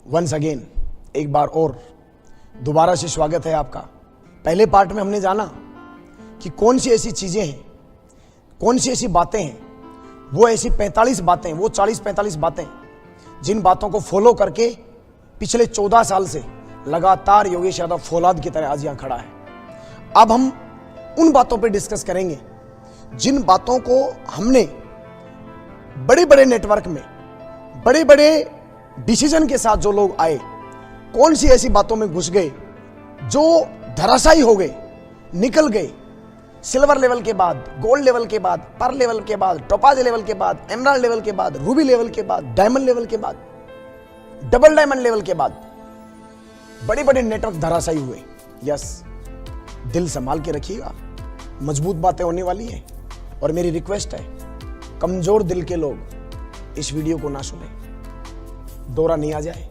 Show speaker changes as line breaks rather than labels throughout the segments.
Once again एक बार और दोबारा से स्वागत है आपका। पहले पार्ट में हमने जाना कि कौन सी ऐसी चीजें हैं, कौन सी ऐसी बातें हैं, वो ऐसी 45 बातें, वो 40-45 बातें जिन बातों को फॉलो करके पिछले 14 साल से लगातार योगेश यादव फौलाद की तरह आज यहां खड़ा है। अब हम उन बातों पे डिस्कस करेंगे जिन बातों को हमने बड़े बड़े नेटवर्क में बड़े बड़े डिसीजन के साथ जो लोग आए, कौन सी ऐसी बातों में घुस गए जो धराशायी हो गए, निकल गए। सिल्वर लेवल के बाद, गोल्ड लेवल के बाद, पर लेवल के बाद, टोपाज लेवल के बाद, एमराल्ड लेवल के बाद, रूबी लेवल के बाद, डायमंड लेवल के बाद, डबल डायमंड लेवल के बाद बड़े बड़े नेटवर्क धराशायी हुए। यस, दिल संभाल के रखिएगा, मजबूत बातें होने वाली हैं। और मेरी रिक्वेस्ट है, कमजोर दिल के लोग इस वीडियो को ना सुने, दौरा नहीं आ जाए,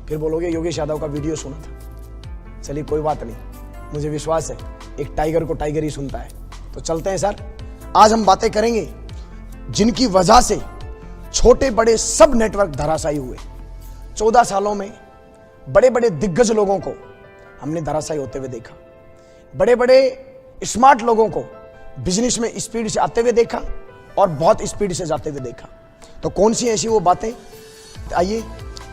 फिर बोलोगे योगेश यादव का वीडियो सुना था। चलिए कोई बात नहीं, मुझे विश्वास है एक टाइगर को टाइगर ही सुनता है। तो चलते हैं सर, आज हम बातें करेंगे जिनकी वजह से छोटे बड़े सब नेटवर्क धराशायी हुए। 14 सालों में बड़े बड़े दिग्गज लोगों को हमने धराशायी होते हुए देखा, बड़े बड़े स्मार्ट लोगों को बिजनेस में स्पीड से आते हुए देखा और बहुत स्पीड से जाते हुए देखा। तो कौन सी ऐसी वो बातें, आइए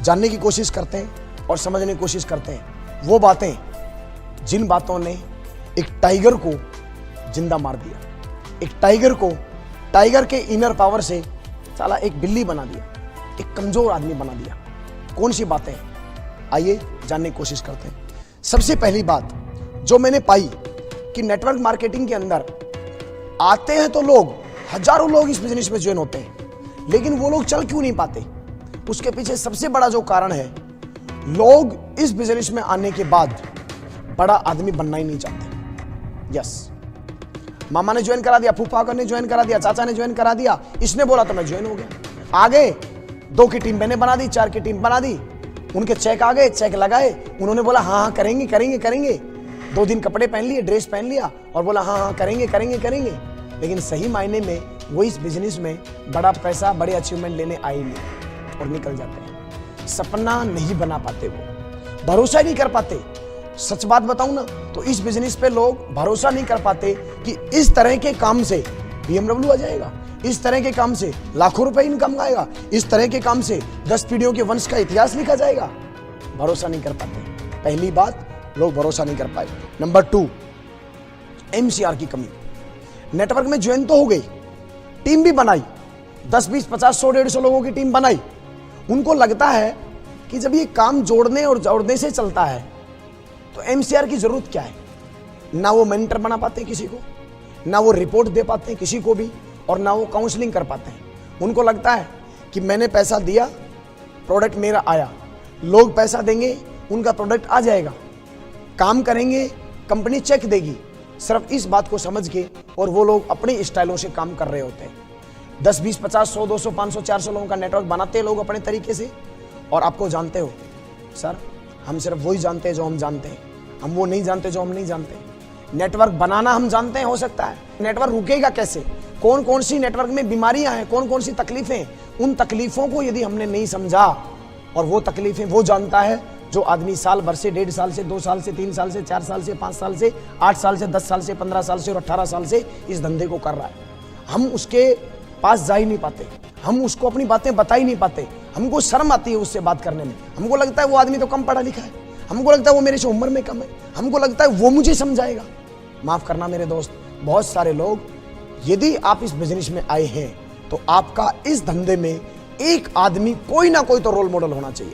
जानने की कोशिश करते हैं और समझने की कोशिश करते हैं। वो बातें जिन बातों ने एक टाइगर को जिंदा मार दिया, एक टाइगर को टाइगर के इनर पावर से साला एक बिल्ली बना दिया, एक कमजोर आदमी बना दिया। कौन सी बातें, आइए जानने की कोशिश करते हैं। सबसे पहली बात जो मैंने पाई कि नेटवर्क मार्केटिंग के अंदर आते हैं तो लोग, हजारों लोग इस बिजनेस में ज्वाइन होते हैं, लेकिन वो लोग चल क्यों नहीं पाते? उसके पीछे सबसे बड़ा जो कारण है, लोग इस बिजनेस में आने के बाद बड़ा आदमी बनना ही नहीं चाहते। यस, मामा ने ज्वाइन करा दिया, फूफा ने ज्वाइन करा दिया, चाचा ने ज्वाइन करा दिया, इसने बोला तो मैं ज्वाइन हो गया। आगे 2 की टीम मैंने बना दी, 4 की टीम बना दी, उनके चेक आ गए, चेक लगाए, उन्होंने बोला हाँ हाँ करेंगे करेंगे करेंगे। 2 दिन कपड़े पहन लिए, ड्रेस पहन लिया और बोला हाँ हाँ करेंगे करेंगे करेंगे। लेकिन सही मायने में वो इस बिजनेस में बड़ा पैसा, बड़े अचीवमेंट लेने आए नहीं और निकल जाते हैं। सपना नहीं बना पाते, वो भरोसा नहीं कर पाते। सच बात बताऊं ना तो इस बिजनेस पे लोग भरोसा नहीं कर पाते कि इस तरह के काम से BMW आ जाएगा, इस तरह के काम से लाखों रुपए इनकम आएगा, इस तरह के काम से 10 पीढ़ियों के वंश का इतिहास लिखा जाएगा। भरोसा नहीं कर पाते। पहली बात, लोग भरोसा नहीं कर पाए। नंबर 2, MCR की कमी। नेटवर्क में ज्वाइन तो हो गई, टीम भी बनाई, 10, 20, 50, 100, 150 लोगों की टीम बनाई। उनको लगता है कि जब ये काम जोड़ने और जोड़ने से चलता है तो MCR की जरूरत क्या है। ना वो मेंटर बना पाते किसी को, ना वो रिपोर्ट दे पाते हैं किसी को भी, और ना वो काउंसलिंग कर पाते हैं। उनको लगता है कि मैंने पैसा दिया, प्रोडक्ट मेरा आया, लोग पैसा देंगे, उनका प्रोडक्ट आ जाएगा, काम करेंगे, कंपनी चेक देगी। सिर्फ इस बात को समझ के और वो लोग अपने स्टाइलों से काम कर रहे होते हैं। 10, 20, 50, 100, 200, 500, 400 लोगों का नेटवर्क बनाते हैं लोग अपने तरीके से। और आपको जानते हो सर, हम सिर्फ वही जानते हैं जो हम जानते हैं, हम वो नहीं जानते जो हम नहीं जानते। नेटवर्क बनाना हम जानते हैं, हो सकता है, नेटवर्क रुकेगा कैसे, कौन कौन सी नेटवर्क में बीमारियां हैं, कौन कौन सी तकलीफें, उन तकलीफों को यदि हमने नहीं समझा, और वो तकलीफें वो जानता है जो आदमी साल भर से, 1.5 साल से, 2 साल से, 3 साल से, 4 साल से, 5 साल से, 8 साल से, 10 साल से, 15 साल से और 18 साल से इस धंधे को कर रहा है। हम उसके पास जा ही नहीं पाते, हम उसको अपनी बातें बता ही नहीं पाते। हमको शर्म आती है उससे बात करने में। हमको लगता है वो आदमी तो कम पढ़ा लिखा है, हमको लगता है वो मेरे से उम्र में कम है, हमको लगता है वो मुझे समझाएगा। माफ करना मेरे दोस्त, बहुत सारे लोग, यदि आप इस बिजनेस में आए हैं तो आपका इस धंधे में एक आदमी, कोई ना कोई तो रोल मॉडल होना चाहिए,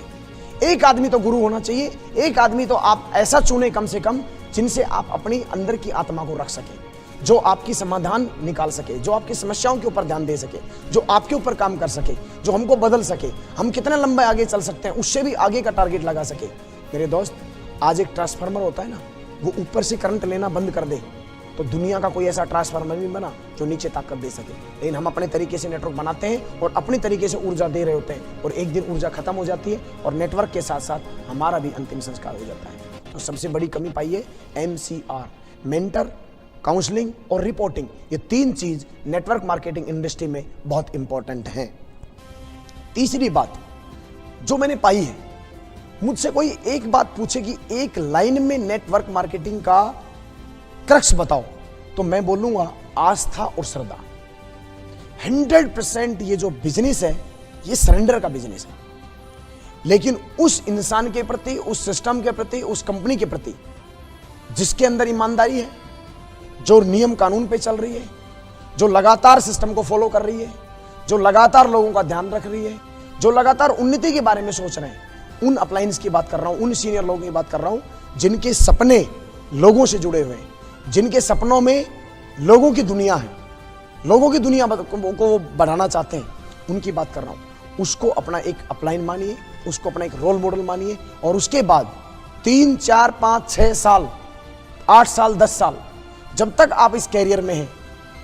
एक आदमी तो गुरु होना चाहिए, एक आदमी तो आप ऐसा चुने कम से कम जिनसे आप अपनी अंदर की आत्मा को रख सके, जो आपकी समाधान निकाल सके, जो आपकी समस्याओं के ऊपर ध्यान दे सके, जो आपके ऊपर काम कर सके, जो हमको बदल सके, हम कितने लंबे आगे चल सकते हैं उससे भी आगे का टारगेट लगा सके। मेरे दोस्त, आज एक ट्रांसफार्मर होता है ना, वो ऊपर से करंट लेना बंद कर दे तो दुनिया का कोई ऐसा ट्रांसफार्मर नहीं बना जो नीचे ताकत दे सके। लेकिन हम अपने तरीके से नेटवर्क बनाते हैं और अपने तरीके से ऊर्जा दे रहे होते हैं, और एक दिन ऊर्जा खत्म हो जाती है और नेटवर्क के साथ साथ हमारा भी अंतिम संस्कार हो जाता है। तो सबसे बड़ी कमी पाई है MCR, मेंटर, काउंसलिंग और रिपोर्टिंग। ये 3 चीज नेटवर्क मार्केटिंग इंडस्ट्री में बहुत इंपॉर्टेंट है। तीसरी बात जो मैंने पाई है मुझसे कोई एक बात पूछे कि एक लाइन में नेटवर्क मार्केटिंग का क्रक्स बताओ, तो मैं बोलूंगा आस्था और श्रद्धा। 100% ये जो बिजनेस है ये सरेंडर का बिजनेस है। लेकिन उस इंसान के प्रति, उस सिस्टम के प्रति, उस कंपनी के प्रति जिसके अंदर ईमानदारी है, जो नियम कानून पे चल रही है, जो लगातार सिस्टम को फॉलो कर रही है, जो लगातार लोगों का ध्यान रख रही है, जो लगातार उन्नति के बारे में सोच रहे हैं, उन अपलाइंस की बात कर रहा हूं, उन सीनियर लोगों की बात कर रहा हूं जिनके सपने लोगों से जुड़े हुए हैं, जिनके सपनों में लोगों की दुनिया है, लोगों की दुनिया को वो बढ़ाना चाहते हैं, उनकी बात कर रहा हूं। उसको अपना एक अपलाइन मानिए, उसको अपना एक रोल मॉडल मानिए, और उसके बाद 3, 4, 5, 6 साल, 8 साल, 10 साल, जब तक आप इस कैरियर में हैं,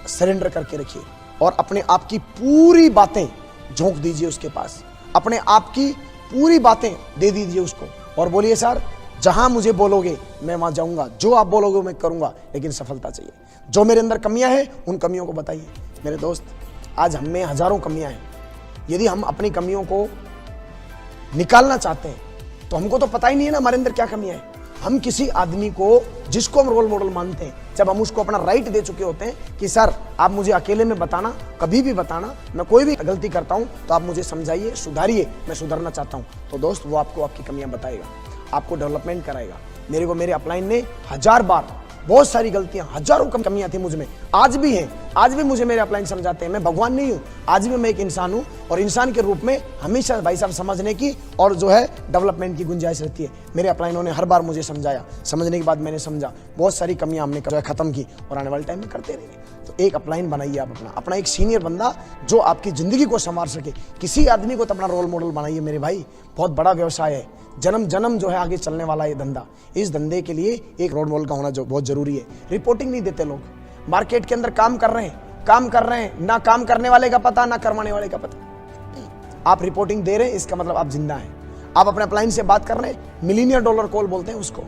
सरेंडर करके रखिए और अपने आप की पूरी बातें झोंक दीजिए उसके पास, अपने आप की पूरी बातें दे दीजिए उसको और बोलिए सर जहां मुझे बोलोगे मैं वहां जाऊंगा, जो आप बोलोगे मैं करूंगा, लेकिन सफलता चाहिए। जो मेरे अंदर कमियां हैं उन कमियों को बताइए। मेरे दोस्त, आज हम में हजारों कमियां हैं। यदि हम अपनी कमियों को निकालना चाहते हैं तो हमको तो पता ही नहीं है ना हमारे अंदर क्या कमियां हैं। हम किसी आदमी को जिसको हम रोल मॉडल मानते हैं, जब हम उसको अपना राइट दे चुके होते हैं कि सर आप मुझे अकेले में बताना, कभी भी बताना, मैं कोई भी गलती करता हूं तो आप मुझे समझाइए, सुधारिए, मैं सुधरना चाहता हूं, तो दोस्त वो आपको आपकी कमियां बताएगा, आपको डेवलपमेंट कराएगा। मेरे अपलाइन ने 1000 बार, बहुत सारी गलतियां, हजारों कमियां थी मुझ में, आज भी हैं, आज भी मुझे मेरे अपलाइन समझाते हैं। मैं भगवान नहीं हूं, आज भी मैं एक इंसान हूं और इंसान के रूप में हमेशा भाई साहब समझने की और जो है डेवलपमेंट की गुंजाइश रहती है। मेरे अपलाइनों ने हर बार मुझे समझाया, समझने के बाद मैंने समझा, बहुत सारी कमियां हमने जो है खत्म की और आने वाले टाइम में करते रहेंगे। तो एक अपलाइन बनाइए आप अपना एक सीनियर बंदा जो आपकी जिंदगी को संवार सके। किसी आदमी को तो अपना रोल मॉडल बनाइए मेरे भाई, बहुत बड़ा व्यवसाय है, जन्म जन्म जो है आगे चलने वाला ये धंधा। इस धंधे के लिए एक रोल मॉडल का होना जो बहुत जरूरी है। रिपोर्टिंग नहीं देते लोग, मार्केट के अंदर काम कर रहे हैं, ना काम करने वाले का पता, ना करवाने वाले का पता। आप रिपोर्टिंग दे रहे हैं, इसका मतलब आप जिंदा हैं। आप अपने अपलाइन से बात कर रहे हैं, मिलियनियर डॉलर कॉल बोलते हैं उसको,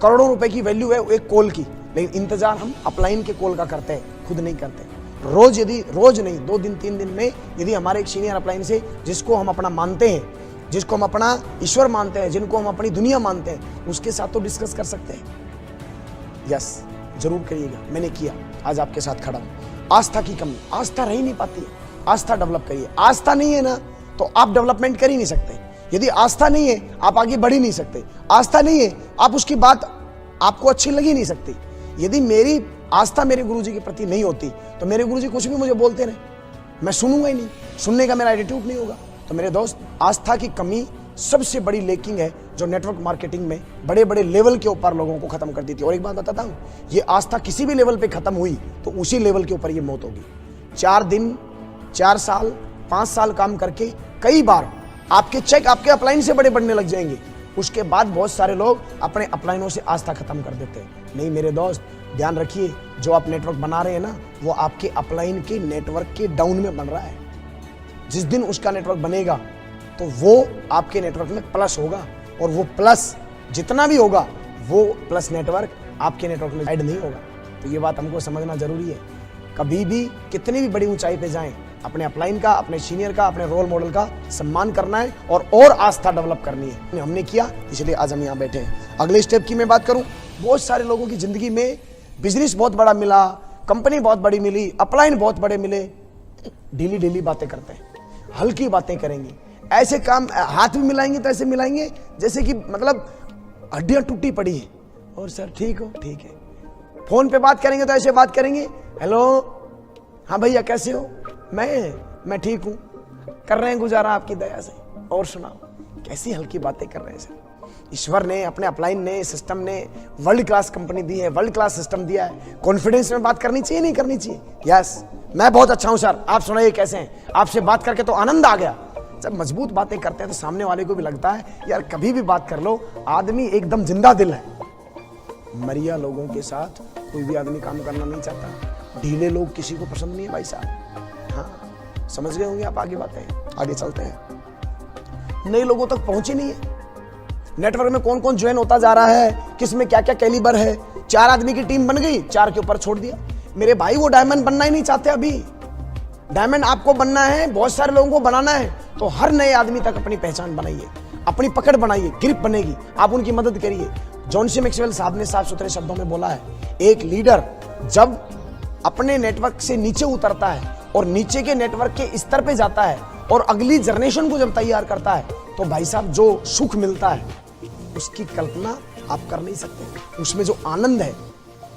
करोड़ों रुपए की वैल्यू है एक कॉल की, लेकिन इंतजार हम अपलाइन के कॉल का करते हैं, खुद नहीं करते। रोज नहीं, 2 दिन 3 दिन में यदि हमारे एक सीनियर अपलाइन से, जिसको हम अपना मानते हैं, जिसको हम अपना ईश्वर मानते हैं, जिनको हम अपनी दुनिया मानते हैं, उसके साथ तो डिस्कस कर सकते हैं। यस, जरूर करिएगा, मैंने किया, आज आपके साथ खड़ा हूं। आस्था की कमी, आस्था रह ही नहीं पाती है, आस्था डेवलप करिए। आस्था नहीं है ना तो आप डेवलपमेंट कर ही नहीं सकते। यदि आस्था नहीं है आप आगे बढ़ ही नहीं सकते। आस्था नहीं है आप उसकी बात आपको अच्छी लग ही नहीं सकती। यदि मेरी आस्था मेरे गुरुजी के प्रति नहीं होती तो मेरे गुरुजी कुछ भी मुझे बोलते रहे, मैं सुनूंगा ही नहीं, सुनने का मेरा एटीट्यूड नहीं होगा। तो मेरे दोस्त, आस्था की कमी सबसे बड़ी लेकिंग है जो नेटवर्क मार्केटिंग में बड़े बड़े लेवल के ऊपर लोगों को खत्म कर देती है। और एक बात बताता हूं, ये आस्था किसी भी लेवल पे खत्म हुई तो उसी लेवल के ऊपर ये मौत होगी। 4 दिन, 4 साल, 5 साल काम करके कई बार आपके चेक आपके अपलाइन से बड़े बढ़ने लग जाएंगे। उसके बाद बहुत सारे लोग अपने अपलाइनों से आस्था खत्म कर देते हैं। नहीं मेरे दोस्त, ध्यान रखिए, जो आप नेटवर्क बना रहे हैं ना, वो आपके अपलाइन के नेटवर्क के डाउन में बन रहा है। जिस दिन उसका नेटवर्क बनेगा तो वो आपके नेटवर्क में प्लस होगा, और वो प्लस जितना भी होगा वो प्लस नेटवर्क आपके नेटवर्क में ऐड नहीं होगा। तो ये बात हमको समझना जरूरी है। कभी भी कितनी भी बड़ी ऊंचाई पे जाएं, अपने अपलाइन का, अपने सीनियर का, अपने रोल मॉडल का सम्मान करना है और आस्था डेवलप करनी है। हमने किया, इसलिए आज हम यहाँ बैठे हैं। अगले स्टेप की मैं बात करूं, बहुत सारे लोगों की जिंदगी में बिजनेस बहुत बड़ा मिला, कंपनी बहुत बड़ी मिली, अपलाइन बहुत बड़े मिले, डेली बातें करते हैं, हल्की बातें करेंगे, ऐसे काम हाथ भी मिलाएंगे तो ऐसे मिलाएंगे जैसे कि मतलब हड्डियां टूटी पड़ी है। और सर ठीक हो? ठीक है। फोन पे बात करेंगे तो ऐसे बात करेंगे, हेलो, हाँ भैया कैसे हो? मैं ठीक हूं, कर रहे हैं गुजारा आपकी दया से। और सुनाओ, कैसी हल्की बातें कर रहे हैं सर। ईश्वर ने, अपने अपलाइन ने, सिस्टम ने वर्ल्ड क्लास कंपनी दी है, वर्ल्ड क्लास सिस्टम दिया है। कॉन्फिडेंस में बात करनी चाहिए, नहीं करनी चाहिए? यस, मैं बहुत अच्छा हूं सर, आप सुनाइए कैसे हैं? आपसे बात करके तो आनंद आ गया। जब मजबूत बातें करते हैं तो सामने वाले को भी लगता है यार कभी भी बात कर लो, आदमी एकदम जिंदा दिल है। मरिया लोगों के साथ कोई भी आदमी काम करना नहीं चाहता। ढीले लोग किसी को पसंद नहीं है भाई साहब। हाँ, समझ गए होंगे आप। आगे बातें, आगे चलते हैं। नए लोगों तक पहुंचे नहीं है। नेटवर्क में कौन कौन ज्वाइन होता जा रहा है, किस में क्या क्या कैलिबर है। 4 आदमी की टीम बन गई, 4 के ऊपर छोड़ दिया। मेरे भाई वो डायमंड बनना ही नहीं चाहते। अभी डायमंड आपको बनना है, बहुत सारे लोगों को बनाना है, तो हर नए आदमी तक अपनी पहचान बनाइए। अपनी पकड़ बनाइए, ग्रिप बनेगी, आप उनकी मदद करिए। जॉन सी मैक्सवेल साहब ने साफ सुथरे शब्दों में बोला है, एक लीडर जब अपने नेटवर्क से नीचे उतरता है और नीचे के नेटवर्क के स्तर पे जाता है और अगली जनरेशन को जब तैयार करता है, तो भाई साहब जो सुख मिलता है उसकी कल्पना आप कर नहीं सकते। उसमें जो आनंद है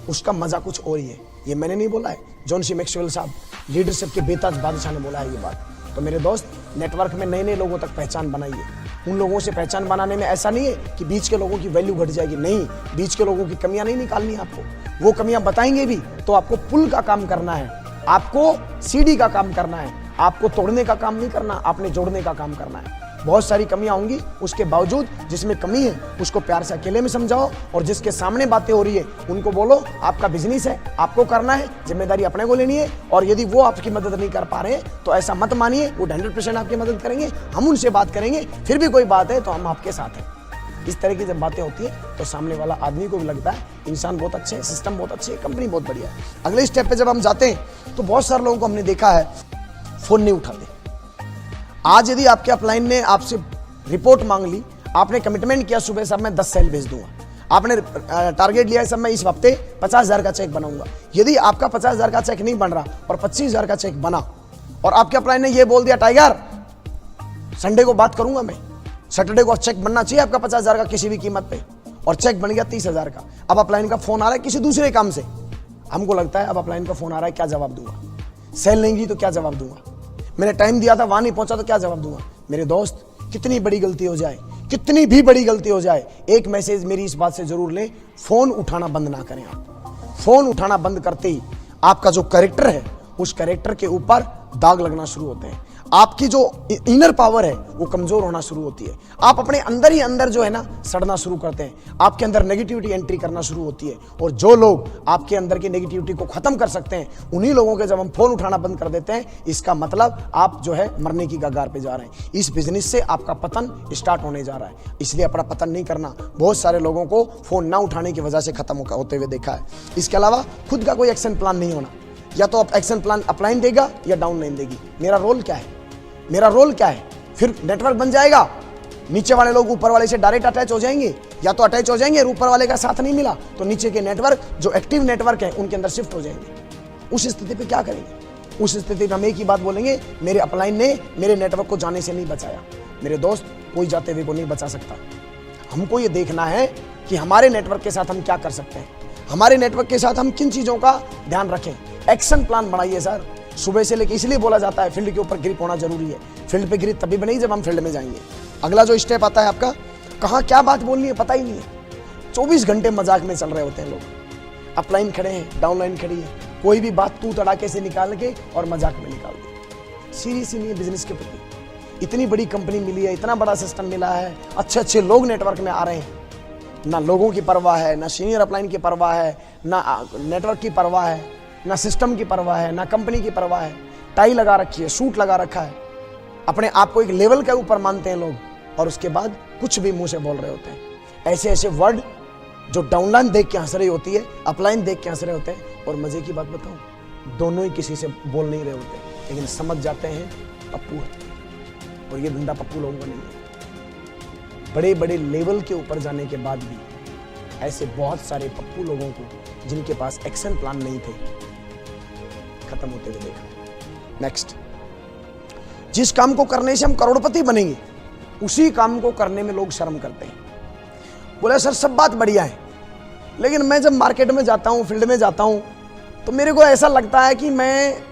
उसका मजा कुछ और ही है। ये मैंने नहीं बोला है, जॉन सी मैक्सवेल साहब लीडरशिप के बेताज बादशाह ने बोला है ये बात। तो मेरे दोस्त, नेटवर्क में नए नए लोगों तक पहचान बनाइए। उन लोगों से पहचान बनाने में ऐसा नहीं है कि बीच के लोगों की वैल्यू घट जाएगी, नहीं, बीच के लोगों की कमियां नहीं निकालनी आपको। वो कमियां बताएंगे भी तो आपको पुल का काम करना है, आपको सीढ़ी का काम करना है, आपको तोड़ने का काम नहीं करना, आपने जोड़ने का काम करना है। बहुत सारी कमियां होंगी, उसके बावजूद जिसमें कमी है उसको प्यार से अकेले में समझाओ, और जिसके सामने बातें हो रही है उनको बोलो आपका बिजनेस है, आपको करना है, जिम्मेदारी अपने को लेनी है। और यदि वो आपकी मदद नहीं कर पा रहे हैं तो ऐसा मत मानिए, वो 100% आपकी मदद करेंगे, हम उनसे बात करेंगे, फिर भी कोई बात है तो हम आपके साथ हैं। इस तरह की जब बातें होती है तो सामने वाला आदमी को भी लगता है इंसान बहुत अच्छे है, सिस्टम बहुत अच्छे है, कंपनी बहुत बढ़िया है। अगले स्टेप पे जब हम जाते हैं तो बहुत सारे लोगों को हमने देखा है फोन नहीं उठाते। आज यदि आपके अपलाइन ने आपसे रिपोर्ट मांग ली, आपने कमिटमेंट किया सुबह साहब मैं 10 सेल भेज दूंगा, आपने टारगेट लिया है सब मैं इस हफ्ते 50,000 का चेक बनाऊंगा। यदि आपका 50,000 का चेक नहीं बन रहा और 25,000 का चेक बना, और आपके अपलाइन ने यह बोल दिया टाइगर संडे को बात करूंगा मैं, सैटरडे को चेक बनना चाहिए आपका 50,000 का किसी भी कीमत पे, और चेक बन गया 30,000 का। अब अपलाइन का फोन आ रहा है किसी दूसरे काम से, हमको लगता है अब अपलाइन का फोन आ रहा है, क्या जवाब दूंगा? सेल नहीं की तो क्या जवाब दूंगा? मैंने टाइम दिया था वहां नहीं पहुंचा तो क्या जवाब दूंगा? मेरे दोस्त, कितनी बड़ी गलती हो जाए, कितनी भी बड़ी गलती हो जाए, एक मैसेज मेरी इस बात से जरूर लें, फोन उठाना बंद ना करें। आप फोन उठाना बंद करते ही आपका जो कैरेक्टर है उस कैरेक्टर के ऊपर दाग लगना शुरू होते हैं, आपकी जो इनर पावर है वो कमजोर होना शुरू होती है, आप अपने अंदर ही अंदर जो है ना सड़ना शुरू करते हैं, आपके अंदर नेगेटिविटी एंट्री करना शुरू होती है। और जो लोग आपके अंदर की नेगेटिविटी को खत्म कर सकते हैं उन्हीं लोगों के जब हम फोन उठाना बंद कर देते हैं, इसका मतलब आप जो है मरने की कगार पे जा रहे हैं। इस बिजनेस से आपका पतन स्टार्ट होने जा रहा है, इसलिए अपना पतन नहीं करना। बहुत सारे लोगों को फोन ना उठाने की वजह से खत्म होते हुए देखा है। इसके अलावा खुद का कोई एक्शन प्लान नहीं होना, या तो एक्शन प्लान अपलाइन देगा या डाउनलाइन देगी। मेरा रोल क्या है, मेरा रोल क्या है? फिर नेटवर्क बन जाएगा, नीचे वाले लोग ऊपर वाले से डायरेक्ट अटैच हो जाएंगे, या तो अटैच हो जाएंगे, ऊपर वाले का साथ नहीं मिला तो नीचे के नेटवर्क जो एक्टिव नेटवर्क है उनके अंदर शिफ्ट हो जाएंगे। उस स्थिति पे क्या करेंगे? उस स्थिति में हम एक ही बात बोलेंगे, मेरे अपलाइन ने मेरे नेटवर्क को जाने से नहीं बचाया। मेरे दोस्त, कोई जाते हुए को नहीं बचा सकता। हमको ये देखना है कि हमारे नेटवर्क के साथ हम क्या कर सकते हैं, हमारे नेटवर्क के साथ हम किन चीजों का ध्यान रखें। एक्शन प्लान बनाइए सर। सुबह से लेकर इसलिए बोला जाता है फील्ड के ऊपर ग्रिप होना जरूरी है। फील्ड पे ग्रिप तभी बनेगी जब हम फील्ड में जाएंगे। अगला जो स्टेप आता है आपका, कहाँ क्या बात बोलनी है पता ही नहीं है, 24 घंटे मजाक में चल रहे होते हैं लोग। अपलाइन खड़े हैं, डाउनलाइन खड़ी है, कोई भी बात तू तड़ाके से निकाल के और मजाक में निकाल दे। सीरियस ही नहीं है बिजनेस के प्रति। इतनी बड़ी कंपनी मिली है, इतना बड़ा सिस्टम मिला है, अच्छे अच्छे लोग नेटवर्क में आ रहे हैं, ना लोगों की परवाह है, ना सीनियर अपलाइन की परवाह है, ना नेटवर्क की परवाह है, ना सिस्टम की परवाह है, ना कंपनी की परवाह है। टाई लगा रखी है, सूट लगा रखा है, अपने आप को एक लेवल के ऊपर मानते हैं लोग, और उसके बाद कुछ भी मुंह से बोल रहे होते हैं। ऐसे ऐसे वर्ड जो डाउनलाइन देख के हंस रही होती है, अपलाइन देख के हंस रहे होते हैं। और मजे की बात बताऊं, दोनों ही किसी से बोल नहीं रहे होते, लेकिन समझ जाते हैं पप्पू है। और ये धंधा पप्पू लोगों का नहीं है। बड़े बड़े लेवल के ऊपर जाने के बाद भी ऐसे बहुत सारे पप्पू लोगों को जिनके पास एक्शन प्लान नहीं थे, खत्म होते हुए देखा। नेक्स्ट, जिस काम को करने से हम करोड़पति बनेंगे उसी काम को करने में लोग शर्म करते हैं। बोले सर सब बात बढ़िया है, लेकिन मैं जब मार्केट में जाता हूं, फील्ड में जाता हूं, तो मेरे को ऐसा लगता है कि मैं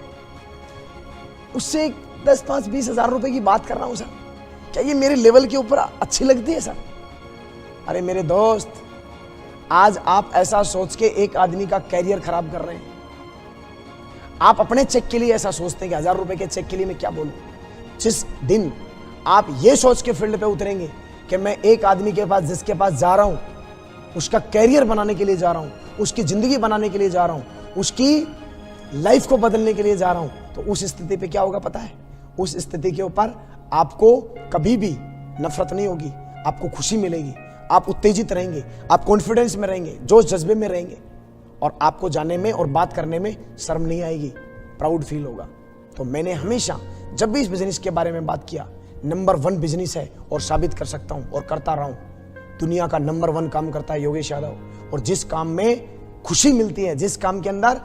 उससे 10, 5, 20 हजार रुपए की बात कर रहा हूं। सर क्या ये मेरे लेवल के ऊपर अच्छी लगती है सर? अरे मेरे दोस्त, आज आप ऐसा सोच के एक आदमी का कैरियर खराब कर रहे हैं। आप अपने चेक के लिए ऐसा सोचते हैं कि 1000 रुपए के चेक के लिए मैं क्या बोलूं। जिस दिन आप ये सोच के फील्ड पे उतरेंगे कि मैं एक आदमी के पास, जिसके पास जा रहा हूं, उसका कैरियर बनाने के लिए जा रहा हूं, उसकी जिंदगी बनाने के लिए जा रहा हूं, उसकी लाइफ को बदलने के लिए जा रहा हूं, तो उस स्थिति पे क्या होगा पता है? उस स्थिति के ऊपर आपको कभी भी नफरत नहीं होगी, आपको खुशी मिलेगी, आप उत्तेजित रहेंगे, आप कॉन्फिडेंस में रहेंगे, जोश जज्बे में रहेंगे, और आपको जाने में और बात करने में शर्म नहीं आएगी, प्राउड फील होगा। तो मैंने हमेशा जब भी इस बिजनेस के बारे में बात किया, नंबर 1 बिजनेस है और साबित कर सकता हूं और करता रहा हूं। दुनिया का नंबर 1 काम करता है योगेश यादव, और जिस काम में खुशी मिलती है, जिस काम के अंदर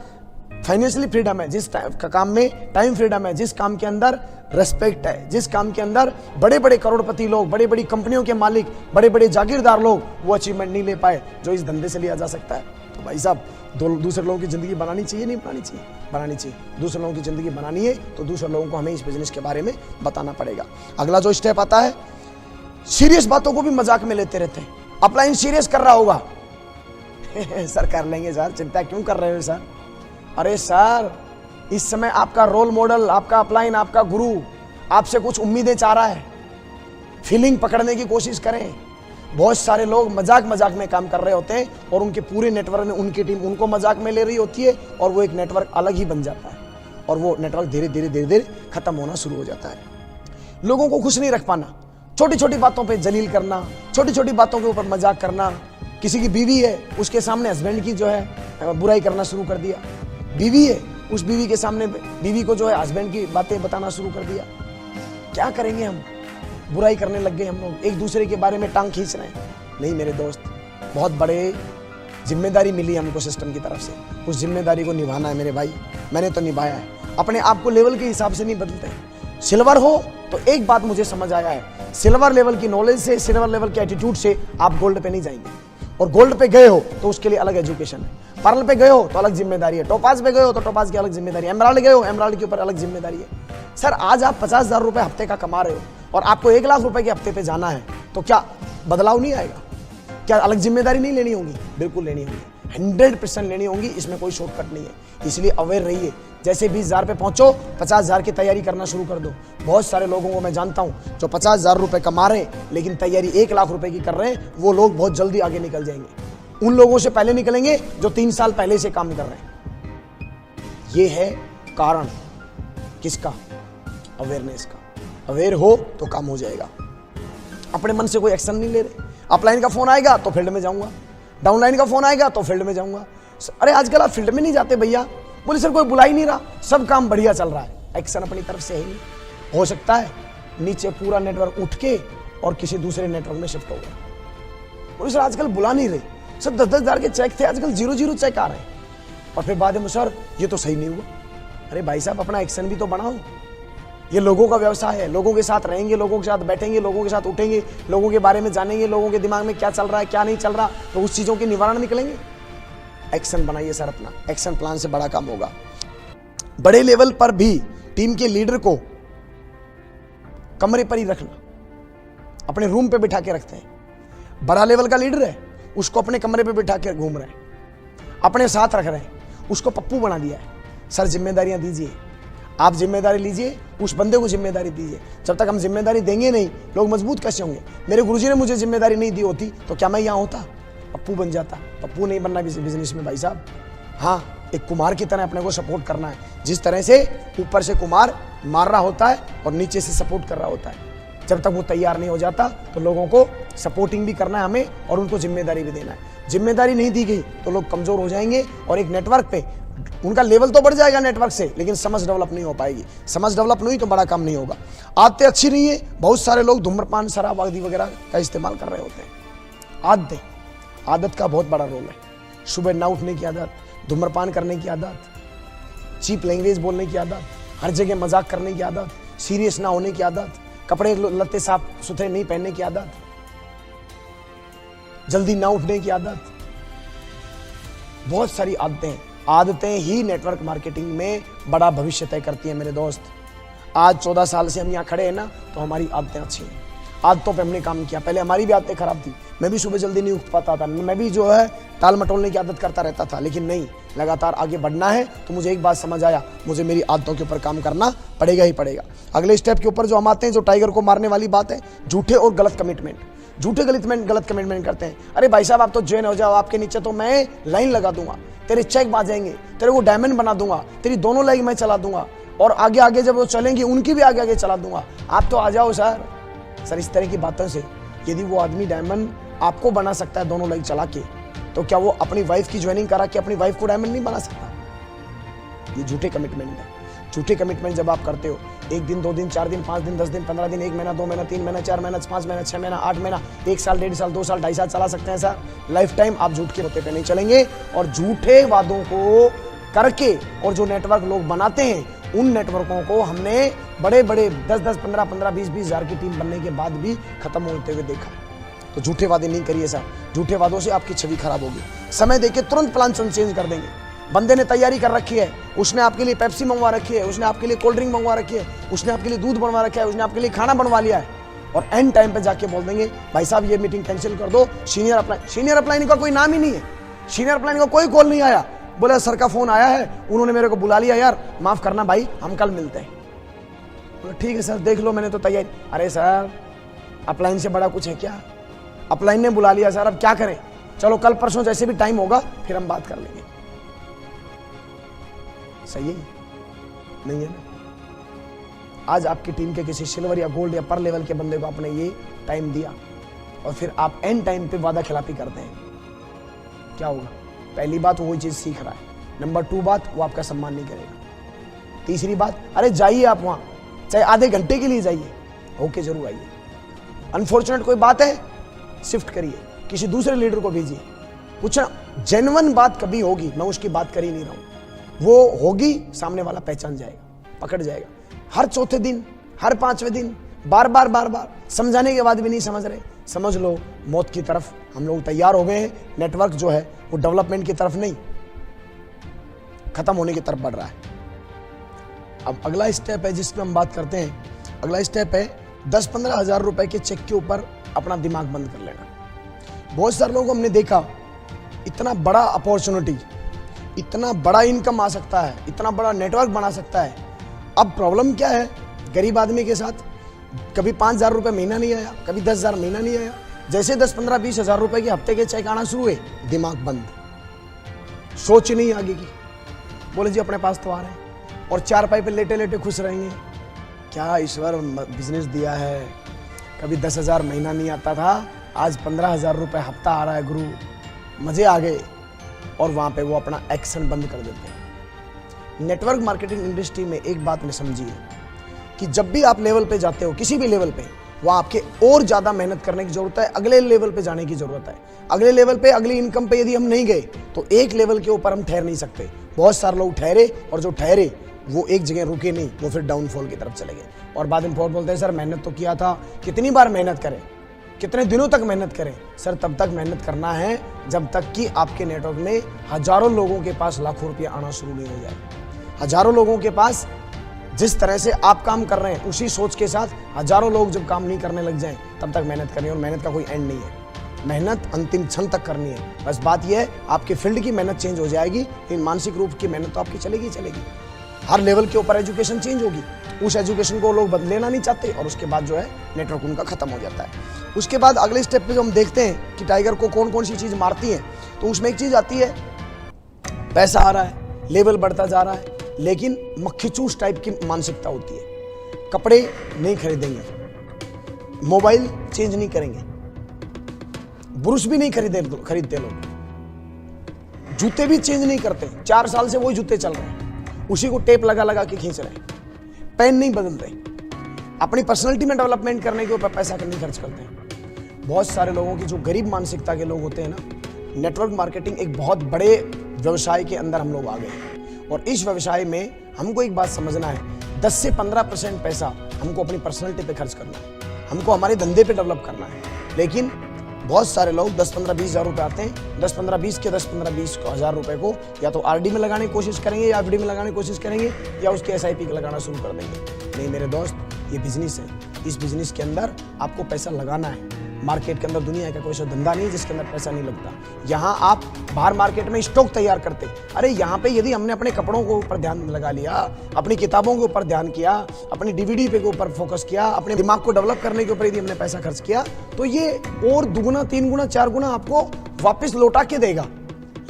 फाइनेंशियली फ्रीडम है, जिस काम में टाइम फ्रीडम है, जिस काम के अंदर रेस्पेक्ट है, जिस काम के अंदर बड़े बड़े करोड़पति लोग, बड़े बड़ी कंपनियों के मालिक, बड़े बड़े जागीरदार लोग वो अचीवमेंट नहीं ले पाए जो इस धंधे से लिया जा सकता है। तो भाई साहब, दूसरे लोगों की जिंदगी बनानी चाहिए, नहीं बनानी चाहिए? बनानी चाहिए। दूसरे लोगों की जिंदगी बनानी है तो दूसरे लोगों को हमें इस बिजनेस के बारे में बताना पड़ेगा। अगला जो स्टेप आता है, सीरियस बातों को भी मजाक में लेते रहते हैं। अपलाइन सीरियस कर रहा होगा सर कर लेंगे सर, चिंता क्यों कर रहे हो सर? अरे सर, इस समय आपका रोल मॉडल, आपका अपलाइन, आपका गुरु आपसे कुछ उम्मीदें चाह रहा है। फीलिंग पकड़ने की कोशिश करें। बहुत सारे लोग मजाक में काम कर रहे होते हैं और उनके पूरे नेटवर्क में उनकी टीम उनको मजाक में ले रही होती है और वो एक नेटवर्क अलग ही बन जाता है और वो नेटवर्क धीरे धीरे खत्म होना शुरू हो जाता है। लोगों को खुश नहीं रख पाना, छोटी छोटी बातों पे जलील करना, छोटी छोटी बातों के ऊपर मजाक करना। किसी की बीवी है, उसके सामने हस्बैंड की जो है बुराई करना शुरू कर दिया। बीवी है, उस बीवी के सामने बीवी को जो है हस्बैंड की बातें बताना शुरू कर दिया। क्या करेंगे हम? बुराई करने लग गए हम लोग, एक दूसरे के बारे में टांग खींच रहे हैं। नहीं मेरे दोस्त, बहुत बड़े जिम्मेदारी मिली हमको सिस्टम की तरफ से, उस जिम्मेदारी को निभाना है मेरे भाई। मैंने तो निभाया है। अपने आप को लेवल के हिसाब से नहीं बदलते। सिल्वर हो तो एक बात मुझे समझ आया है, सिल्वर लेवल की नॉलेज से, सिल्वर लेवल के एटीट्यूड से आप गोल्ड पे नहीं जाएंगे। और गोल्ड पे गए हो तो उसके लिए अलग एजुकेशन है, पर्ल पे गए हो तो अलग जिम्मेदारी है, टोपाज पे गए हो तो टोपाज की अलग जिम्मेदारी है, एमराल्ड गए हो एमराल्ड के ऊपर अलग जिम्मेदारी है। सर, आज आप 50,000 रुपए हफ्ते का कमा रहे हो और आपको 1 लाख रुपए के हफ्ते पे जाना है, तो क्या बदलाव नहीं आएगा? क्या अलग जिम्मेदारी नहीं लेनी होगी? बिल्कुल लेनी होगी, 100% लेनी होगी। इसमें कोई शॉर्टकट नहीं है। इसलिए अवेयर रहिए। जैसे 20,000 पे पहुंचो, 50,000 की तैयारी करना शुरू कर दो। बहुत सारे लोगों को मैं जानता हूं जो 50,000 रुपए कमा रहे हैं लेकिन तैयारी 1 लाख रुपए की कर रहे हैं। वो लोग बहुत जल्दी आगे निकल जाएंगे। उन लोगों से पहले निकलेंगे जो 3 साल पहले से काम कर रहे हैं। ये है कारण किसका? अवेयरनेस का। अवेयर हो तो काम हो जाएगा। अपने मन से कोई एक्शन नहीं ले रहे। अपलाइन का फोन आएगा तो फील्ड में जाऊंगा, डाउनलाइन का फोन आएगा तो फील्ड में जाऊंगा। अरे आजकल आप फील्ड में नहीं जाते भैया। बोले सर कोई बुला ही नहीं रहा, सब काम बढ़िया चल रहा है। एक्शन अपनी तरफ से है ही। हो सकता है नीचे पूरा नेटवर्क उठ के और किसी दूसरे नेटवर्क में शिफ्ट हो गया। बोले सर आजकल बुला नहीं रहे, सर 10-10 हज़ार के चेक थे, आजकल 0-0 चेक आ रहे हैं। और फिर बाद में सर ये तो सही नहीं हुआ। अरे भाई साहब, अपना एक्शन भी तो बनाओ। ये लोगों का व्यवसाय है, लोगों के साथ रहेंगे, लोगों के साथ बैठेंगे, लोगों के साथ उठेंगे, लोगों के बारे में जानेंगे, लोगों के दिमाग में क्या चल रहा है क्या नहीं चल रहा, तो उस चीज़ों के निवारण निकलेंगे। एक्शन बनाइए सर अपना, एक्शन प्लान से बड़ा काम होगा। बड़े लेवल पर भी टीम के लीडर को कमरे पर ही रखना, अपने रूम पे बिठा के रखते हैं। बड़ा लेवल का लीडर है, उसको अपने कमरे पे बिठा के घूम रहे हैं, अपने साथ रख रहे हैं, उसको पप्पू बना दिया है। सर जिम्मेदारियां दीजिए, आप जिम्मेदारी लीजिए, उस बंदे को जिम्मेदारी दीजिए। जब तक हम जिम्मेदारी देंगे नहीं, लोग मजबूत कैसे होंगे? मेरे गुरुजी ने मुझे जिम्मेदारी नहीं दी होती तो क्या मैं यहाँ होता? पप्पू बन जाता। पप्पू नहीं बनना बिजनेस में भाई साहब। हाँ, एक कुमार की तरह अपने को सपोर्ट करना है। जिस तरह से ऊपर से कुमार मार रहा होता है और नीचे से सपोर्ट कर रहा होता है, जब तक वो तैयार नहीं हो जाता तो लोगों को सपोर्टिंग भी करना है हमें और उनको जिम्मेदारी भी देना है। जिम्मेदारी नहीं दी गई तो लोग कमजोर हो जाएंगे और एक नेटवर्क पे उनका लेवल तो बढ़ जाएगा नेटवर्क से, लेकिन समझ डेवलप नहीं हो पाएगी। समझ डेवलप नहीं तो बड़ा काम नहीं होगा। आदतें अच्छी नहीं है। बहुत सारे लोग धूम्रपान, शराब आदि वगैरह का इस्तेमाल कर रहे होते हैं। आदत का बहुत बड़ा रोल है। सुबह ना उठने की आदत, धूम्रपान करने की आदत, चीप लैंग्वेज बोलने की आदत, हर जगह मजाक करने की आदत, सीरियस ना होने की आदत, कपड़े लत्ते साफ सुथरे नहीं पहनने की आदत, जल्दी ना उठने की आदत, बहुत सारी आदतें ही नेटवर्क मार्केटिंग में बड़ा भविष्य तय करती है मेरे दोस्त। आज 14 साल से हम यहाँ खड़े हैं ना, तो हमारी आदतें अच्छी हैं। आदतों पे हमने काम किया। पहले हमारी भी आदतें खराब थी। मैं भी सुबह जल्दी नहीं उठ पाता था, मैं भी जो है टाल मटोलने की आदत करता रहता था। लेकिन नहीं, लगातार आगे बढ़ना है तो मुझे एक बात समझ आया, मुझे मेरी आदतों के ऊपर काम करना पड़ेगा ही पड़ेगा। अगले स्टेप के ऊपर जो हम आते हैं, जो टाइगर को मारने वाली बात है, झूठे और गलत कमिटमेंट। झूठे गलत कमिटमेंट करते हैं। अरे भाई साहब, आप तो ज्वाइन हो जाओ, आपके नीचे तो मैं लाइन लगा दूंगा, तेरे चेक बाजेंगे, तेरे को डायमंड बना दूंगा, तेरी दोनों लेग मैं चला दूंगा और आगे आगे जब वो चलेंगी उनकी भी आगे आगे चला दूंगा। आप तो आ जाओ सर। इस तरह की बातों से यदि वो आदमी डायमंड आपको बना सकता है दोनों लेग चला के, तो क्या वो अपनी वाइफ की ज्वाइनिंग करा के अपनी वाइफ को डायमंड नहीं बना सकता? ये झूठे कमिटमेंट है। झूठे कमिटमेंट जब आप करते हो, 1 दिन, 2 दिन, 4 दिन, 5 दिन, 10 दिन, 15 दिन, 1 महीना, 2 महीना, 3 महीना, 4 महीना, 5 महीना, 6 महीना, 8 महीना, 1 साल, 1.5 साल, 2 साल, 2.5 साल चला सकते हैं सर। लाइफ टाइम आप झूठ के होते पे नहीं चलेंगे। और झूठे वादों को करके और जो नेटवर्क लोग बनाते हैं, उन नेटवर्कों को हमने बड़े बड़े 10-10, 15-15, 20-20 हज़ार की टीम बनने के बाद भी खत्म होते हुए देखा। तो झूठे वादे नहीं करिए सर। झूठे वादों से आपकी छवि खराब होगी। समय देके तुरंत प्लान चेंज कर देंगे। बंदे ने तैयारी कर रखी है, उसने आपके लिए पेप्सी मंगवा रखी है, उसने आपके लिए कोल्ड ड्रिंक मंगवा रखी है, उसने आपके लिए दूध बनवा रखा है, उसने आपके लिए खाना बनवा लिया है, और एंड टाइम पे जाके बोल देंगे भाई साहब ये मीटिंग कैंसिल कर दो, सीनियर अपलाइन का कोई नाम ही नहीं है, सीनियर अपलाइन का कोई कॉल नहीं आया। बोला सर का फोन आया है, उन्होंने मेरे को बुला लिया, यार माफ करना भाई, हम कल मिलते हैं। बोला ठीक है सर, देख लो मैंने तो तैयारी। अरे सर अपलाइन से बड़ा कुछ है क्या? अपलाइन ने बुला लिया सर, अब क्या करें? चलो कल परसों जैसे भी टाइम होगा फिर हम बात कर लेंगे। सही है नहीं है ना? आज आपकी टीम के किसी सिल्वर या गोल्ड या पर लेवल के बंदे को आपने ये टाइम दिया और फिर आप एंड टाइम पे वादा खिलाफी करते हैं, क्या होगा? पहली बात, वही चीज सीख रहा है। नंबर 2 बात, वो आपका सम्मान नहीं करेगा। तीसरी बात, अरे जाइए आप वहां, चाहे आधे घंटे के लिए जाइए, होके जरूर आइए। अनफॉर्चुनेट कोई बात है, शिफ्ट करिए, किसी दूसरे लीडर को भेजिए। कुछ जेन्युइन बात कभी होगी, मैं उसकी बात कर ही नहीं रहा हूं, वो होगी, सामने वाला पहचान जाएगा, पकड़ जाएगा। हर चौथे दिन, हर 5वें दिन बार बार समझाने के बाद भी नहीं समझ रहे, समझ लो मौत की तरफ हम लोग तैयार हो गए हैं। नेटवर्क जो है वो डेवलपमेंट की तरफ नहीं, खत्म होने की तरफ बढ़ रहा है। अब अगला स्टेप है जिसमें हम बात करते हैं, अगला स्टेप है 10-15 हज़ार रुपए के चेक के ऊपर अपना दिमाग बंद कर लेना। बहुत सारे लोगों को हमने देखा, इतना बड़ा अपॉर्चुनिटी, इतना बड़ा इनकम आ सकता है, इतना बड़ा नेटवर्क बना सकता है। अब प्रॉब्लम क्या है गरीब आदमी के साथ? कभी 5,000 रुपये महीना नहीं आया, कभी 10,000 महीना नहीं आया। जैसे 10, 15, 20 हज़ार रुपए के हफ्ते के चेक आना शुरू हुए, दिमाग बंद, सोच नहीं आगे की। बोले जी अपने पास तो आ रहे हैं, और 4 पाई पे लेटे लेटे खुश रहेंगे। क्या ईश्वर बिजनेस दिया है, कभी 10,000 महीना नहीं आता था, आज 15,000 रुपये हफ्ता आ रहा है गुरु, मजे आ गए। और वहां पे वो अपना एक्शन बंद कर देते हैं। नेटवर्क मार्केटिंग इंडस्ट्री में एक बात में समझिए कि जब भी आप लेवल पे जाते हो, किसी भी लेवल पे, वहां आपके और ज्यादा मेहनत करने की जरूरत है, अगले लेवल पे जाने की जरूरत है। अगले लेवल पे, अगली इनकम पे यदि हम नहीं गए तो एक लेवल के ऊपर हम ठहर नहीं सकते। बहुत सारे लोग ठहरे, और जो ठहरे वो एक जगह रुके नहीं, वो फिर डाउनफॉल की तरफ चले गए। और बाद में बहुत बोलते हैं सर मेहनत तो किया था। कितनी बार मेहनत करें, कितने दिनों तक मेहनत करें? सर तब तक मेहनत करना है जब तक कि आपके नेटवर्क में हजारों लोगों के पास लाखों रुपया आना शुरू नहीं हो जाए। हजारों लोगों के पास जिस तरह से आप काम कर रहे हैं, उसी सोच के साथ हजारों लोग जब काम नहीं करने लग जाएं, तब तक मेहनत करनी है। और मेहनत का कोई एंड नहीं है, मेहनत अंतिम क्षण तक करनी है। बस बात यह है, आपके फील्ड की मेहनत चेंज हो जाएगी, लेकिन मानसिक रूप की मेहनत तो आपकी चलेगी ही चलेगी। हर लेवल के ऊपर एजुकेशन चेंज होगी, उस एजुकेशन को लोग बदलेना नहीं चाहते, और उसके बाद जो है नेटवर्क उनका खत्म हो जाता है। उसके बाद अगले स्टेप पे जो हम देखते हैं कि टाइगर को कौन कौन सी चीज मारती है, तो उसमें एक चीज आती है, पैसा आ रहा है, लेवल बढ़ता जा रहा है, लेकिन मक्खी चूस टाइप की मानसिकता होती है। कपड़े नहीं खरीदेंगे, मोबाइल चेंज नहीं करेंगे, ब्रुश भी नहीं खरीदते लोग, जूते भी चेंज नहीं करते। 4 साल से वही जूते चल रहे हैं, उसी को टेप लगा लगा के खींच रहे हैं, पेन नहीं बदल रहे। अपनी पर्सनैलिटी में डेवलपमेंट करने के ऊपर पैसा नहीं खर्च करते हैं। बहुत सारे लोगों की जो गरीब मानसिकता के लोग होते हैं ना, नेटवर्क मार्केटिंग एक बहुत बड़े व्यवसाय के अंदर हम लोग आ गए हैं। और इस व्यवसाय में हमको एक बात समझना है, 10 से 15% पैसा हमको अपनी पर्सनैलिटी पे खर्च करना है, हमको हमारे धंधे पे डेवलप करना है। लेकिन बहुत सारे लोग 10, 15, 20 हज़ार रुपये आते हैं, 10, 15, 20 के 10, 15, 20 हज़ार रुपये को या तो आरडी में लगाने की कोशिश करेंगे, या एफडी में लगाने की कोशिश करेंगे, या उसके एसआईपी का लगाना शुरू कर देंगे। नहीं मेरे दोस्त, ये बिजनेस है, इस बिजनेस के अंदर आपको पैसा लगाना है। मार्केट के अंदर दुनिया का कोई सा धंधा नहीं है जिसके अंदर पैसा नहीं लगता। यहाँ आप बाहर मार्केट में स्टॉक तैयार करते, अरे यहाँ पे यदि हमने अपने कपड़ों के ऊपर ध्यान लगा लिया, अपनी किताबों के ऊपर ध्यान किया, अपनी डीवीडी पे के ऊपर फोकस किया, अपने दिमाग को डेवलप करने के ऊपर यदि हमने पैसा खर्च किया, तो ये और 2 गुना 3 गुना 4 गुना आपको वापस लौटा के देगा।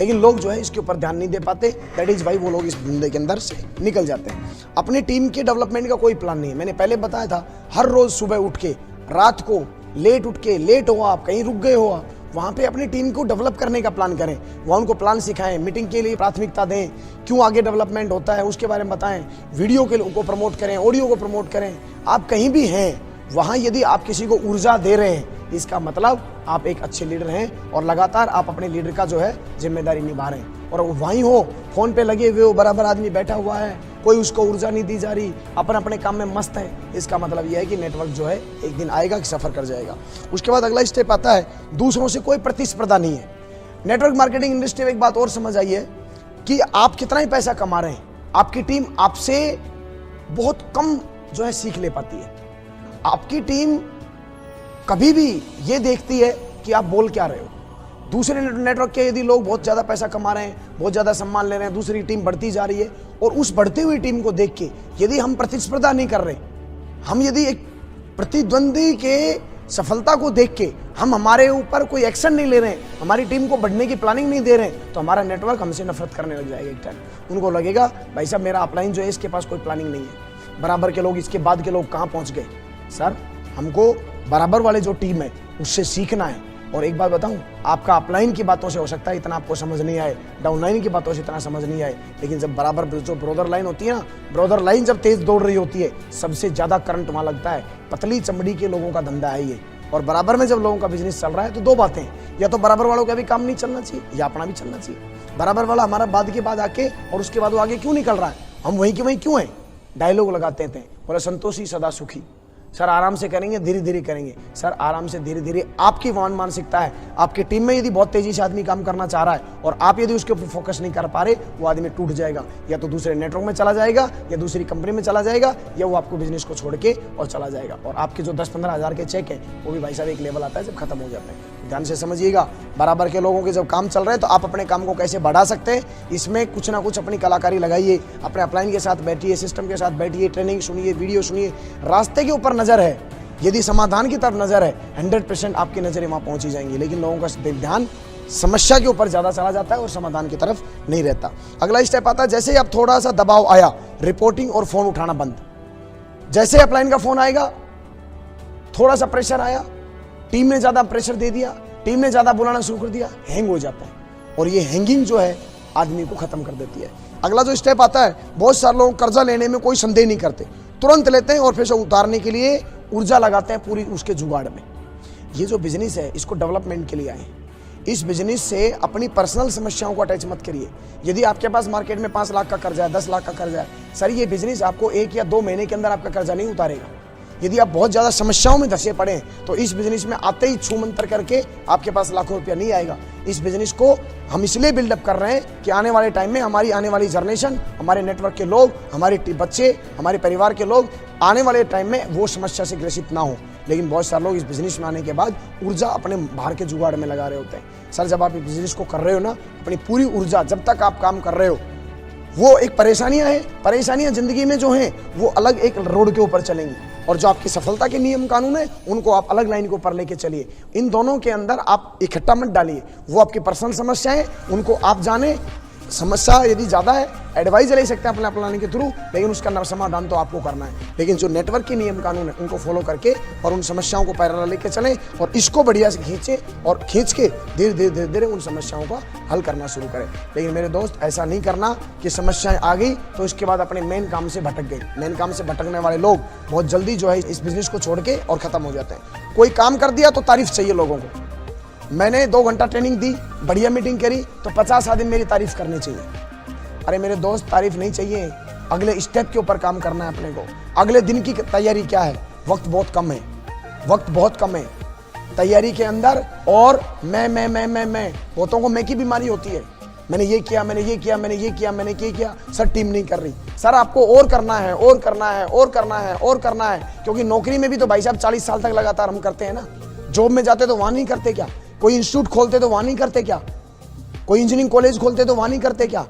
लेकिन लोग जो है इसके ऊपर ध्यान नहीं दे पाते, दैट इज वाई वो लोग इस धंधे के अंदर से निकल जाते हैं। अपनी टीम के डेवलपमेंट का कोई प्लान नहीं है। मैंने पहले बताया था, हर रोज सुबह उठ के, रात को लेट उठ के, लेट हो आप, कहीं रुक गए हो आप, वहाँ पे अपनी टीम को डेवलप करने का प्लान करें, वहाँ उनको प्लान सिखाएं, मीटिंग के लिए प्राथमिकता दें, क्यों आगे डेवलपमेंट होता है उसके बारे में बताएं, वीडियो को प्रमोट करें, ऑडियो को प्रमोट करें। आप कहीं भी हैं वहाँ यदि आप किसी को ऊर्जा दे रहे हैं, इसका मतलब आप एक अच्छे लीडर हैं और लगातार आप अपने लीडर का जो है जिम्मेदारी निभा रहे हैं। और वहीं हो फोन पे लगे हुए हो, बराबर आदमी बैठा हुआ है, कोई उसको ऊर्जा नहीं दी जा रही, अपन अपने काम में मस्त है, इसका मतलब यह है कि नेटवर्क जो है एक दिन आएगा कि सफर कर जाएगा। उसके बाद अगला स्टेप आता है, दूसरों से कोई प्रतिस्पर्धा नहीं है। नेटवर्क मार्केटिंग इंडस्ट्री में एक बात और समझ आई है कि आप कितना ही पैसा कमा रहे हैं, आपकी टीम आपसे बहुत कम जो है सीख ले पाती है। आपकी टीम कभी भी ये देखती है कि आप बोल क्या रहे हो। दूसरे नेटवर्क के यदि लोग बहुत ज़्यादा पैसा कमा रहे हैं, बहुत ज़्यादा सम्मान ले रहे हैं, दूसरी टीम बढ़ती जा रही है, और उस बढ़ती हुई टीम को देख के यदि हम प्रतिस्पर्धा नहीं कर रहे, हम यदि एक प्रतिद्वंदी के सफलता को देख के हम हमारे ऊपर कोई एक्शन नहीं ले रहे हैं, हमारी टीम को बढ़ने की प्लानिंग नहीं दे रहे हैं, तो हमारा नेटवर्क हमसे नफरत करने लग जाएगा एक टाइम। उनको लगेगा भाई साहब मेरा अपलाइन जो है इसके पास कोई प्लानिंग नहीं है, बराबर के लोग, इसके बाद के लोग कहाँ पहुँच गए। सर हमको बराबर वाले जो टीम है उससे सीखना है। और एक बात बताऊं, आपका अपलाइन की बातों से हो सकता है इतना आपको समझ नहीं आए, डाउनलाइन की बातों से इतना समझ नहीं आए, लेकिन जब बराबर जो ब्रोदर लाइन होती है ना, ब्रोदर लाइन जब तेज दौड़ रही होती है, सबसे ज्यादा करंट वहां लगता है। पतली चमड़ी के लोगों का धंधा है ये, और बराबर में जब लोगों का बिजनेस चल रहा है तो दो बातें, या तो बराबर वालों का भी काम नहीं चलना चाहिए या अपना भी चलना चाहिए। बराबर वाला हमारा बाद के बाद आके और उसके बाद वो आगे क्यों निकल रहा है, हम वहीं के वहीं क्यों हैं। डायलॉग लगाते थे, बोले संतोषी सदा सुखी। सर आराम से करेंगे, धीरे धीरे करेंगे। सर आराम से धीरे धीरे आपकी मानसिकता है, आपकी टीम में यदि बहुत तेजी से आदमी काम करना चाह रहा है और आप यदि उसके ऊपर फोकस नहीं कर पा रहे, वो आदमी टूट जाएगा, या तो दूसरे नेटवर्क में चला जाएगा, या दूसरी कंपनी में चला जाएगा, या वो आपको बिजनेस को छोड़ के और चला जाएगा। और आपके जो 10-15 हज़ार के चेक है वो भी भाई साहब एक लेवल आता है जब खत्म हो जाता है। ध्यान से समझिएगा, बराबर के लोगों के जब काम चल रहे हैं तो आप अपने काम को कैसे बढ़ा सकते हैं, इसमें कुछ ना कुछ अपनी कलाकारी लगाइए, अपने अपलाइन के साथ बैठिए, सिस्टम के साथ बैठिए, ट्रेनिंग सुनिए, वीडियो सुनिए। रास्ते के ऊपर नजर है, यदि समाधान की तरफ नजर है, 100% आपकी नजरें वहां पहुंच ही जाएंगी। लेकिन लोगों का ध्यान समस्या के ऊपर ज्यादा चला जाता है और समाधान की तरफ नहीं रहता। अगला स्टेप आता है, जैसे ही अब थोड़ा सा दबाव आया, रिपोर्टिंग और फोन उठाना बंद। जैसे अपलाइन का फोन आएगा, थोड़ा सा प्रेशर आया, टीम ने ज्यादा प्रेशर दे दिया, टीम ने ज्यादा बुलाना शुरू कर दिया, हैंग हो जाता है, और ये हैंगिंग जो है आदमी को खत्म कर देती है। अगला जो स्टेप आता है, बहुत सारे लोग कर्जा लेने में कोई संदेह नहीं करते, तुरंत लेते हैं और फिर से उतारने के लिए ऊर्जा लगाते हैं पूरी उसके जुगाड़ में। ये जो बिजनेस है इसको डेवलपमेंट के लिए आए हैं। इस बिजनेस से अपनी पर्सनल समस्याओं को अटैच मत करिए। यदि आपके पास मार्केट में 5 लाख का कर्जा है, 10 लाख का कर्जा है, सर ये बिजनेस आपको 1 या 2 महीने के अंदर आपका कर्जा नहीं उतारेगा। यदि आप बहुत ज़्यादा समस्याओं में धंसे पड़े हैं तो इस बिजनेस में आते ही छू मंतर करके आपके पास लाखों रुपया नहीं आएगा। इस बिजनेस को हम इसलिए बिल्डअप कर रहे हैं कि आने वाले टाइम में हमारी आने वाली जनरेशन, हमारे नेटवर्क के लोग, हमारे बच्चे, हमारे परिवार के लोग आने वाले टाइम में वो समस्या से ग्रसित ना हो। लेकिन बहुत सारे लोग इस बिजनेस में आने के बाद ऊर्जा अपने बाहर के जुगाड़ में लगा रहे होते हैं। सर जब आप इस बिजनेस को कर रहे हो ना, अपनी पूरी ऊर्जा जब तक आप काम कर रहे हो, वो एक परेशानियां जिंदगी में जो हैं वो अलग एक रोड के ऊपर चलेंगी, और जो आपकी सफलता के नियम कानून है उनको आप अलग लाइन के ऊपर लेके चलिए। इन दोनों के अंदर आप इकट्ठा मत डालिए। वो आपकी पर्सनल समस्याएं, उनको आप जाने, समस्या यदि ज़्यादा है एडवाइस ले सकते हैं अपने अपनाने के थ्रू, लेकिन उसका समाधान तो आपको करना है। लेकिन जो नेटवर्क के नियम कानून है उनको फॉलो करके और उन समस्याओं को पैरेलल लेके चलें और इसको बढ़िया से खींचें और खींच के धीरे धीरे उन समस्याओं का हल करना शुरू करें। लेकिन मेरे दोस्त ऐसा नहीं करना कि समस्याएं आ गई तो इसके बाद अपने मेन काम से भटक गए। मेन काम से भटकने वाले लोग बहुत जल्दी जो है इस बिजनेस को छोड़ के और ख़त्म हो जाते हैं। कोई काम कर दिया तो तारीफ चाहिए लोगों को। मैंने 2 घंटा ट्रेनिंग दी, बढ़िया मीटिंग करी, तो 50 आदमी मेरी तारीफ करनी चाहिए। अरे मेरे दोस्त तारीफ नहीं चाहिए, अगले स्टेप के ऊपर काम करना है अपने को। अगले दिन की तैयारी क्या है? वक्त बहुत कम है तैयारी के अंदर। और मैं बहुतों को मैं की बीमारी होती है, मैंने ये किया, सर टीम नहीं कर रही। सर आपको और करना है, क्योंकि नौकरी में भी तो भाई साहब 40 साल तक लगातार हम करते हैं ना। जॉब में जाते तो वहां नहीं करते क्या? कोई इंस्टीट्यूट खोलते तो वहां नहीं करते क्या? कोई इंजीनियरिंग कॉलेज खोलते तो वहां नहीं करते क्या?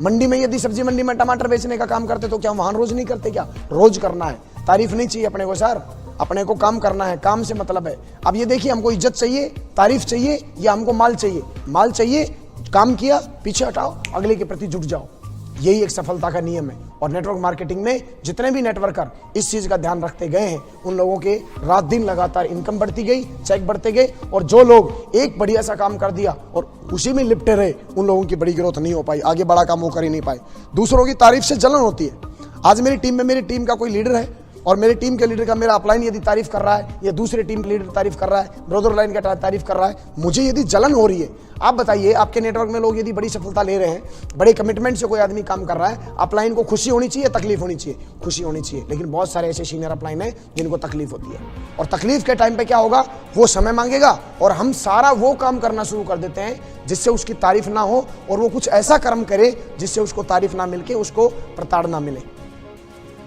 मंडी में यदि सब्जी मंडी में टमाटर बेचने का काम करते तो क्या वहां रोज नहीं करते क्या? रोज करना है। तारीफ नहीं चाहिए अपने को सर, अपने को काम करना है, काम से मतलब है। अब ये देखिए, हमको इज्जत चाहिए, तारीफ चाहिए, या हमको माल चाहिए? माल चाहिए, काम किया, पीछे हटाओ, अगले के प्रति जुट जाओ। यही एक सफलता का नियम है। और नेटवर्क मार्केटिंग में जितने भी नेटवर्कर इस चीज का ध्यान रखते गए हैं, उन लोगों के रात दिन लगातार इनकम बढ़ती गई, चेक बढ़ते गए। और जो लोग एक बढ़िया सा काम कर दिया और उसी में लिपटे रहे, उन लोगों की बड़ी ग्रोथ नहीं हो पाई, आगे बड़ा काम वो कर ही नहीं पाए। दूसरों की तारीफ से जलन होती है। आज मेरी टीम में मेरी टीम का कोई लीडर है और मेरी टीम के लीडर का मेरा अपलाइन यदि तारीफ कर रहा है या दूसरे टीम के लीडर तारीफ कर रहा है, ब्रदर लाइन का तारीफ कर रहा है, मुझे यदि जलन हो रही है, आप बताइए आपके नेटवर्क में लोग यदि बड़ी सफलता ले रहे हैं, बड़े कमिटमेंट से कोई आदमी काम कर रहा है, अपलाइन को खुशी होनी चाहिए, तकलीफ होनी चाहिए? खुशी होनी चाहिए। लेकिन बहुत सारे ऐसे सीनियर अपलाइन है जिनको तकलीफ होती है, और तकलीफ के टाइम पे क्या होगा, वो समय मांगेगा और हम सारा वो काम करना शुरू कर देते हैं जिससे उसकी तारीफ ना हो, और वो कुछ ऐसा कर्म करे जिससे उसको तारीफ ना मिलके उसको प्रताड़ना मिले।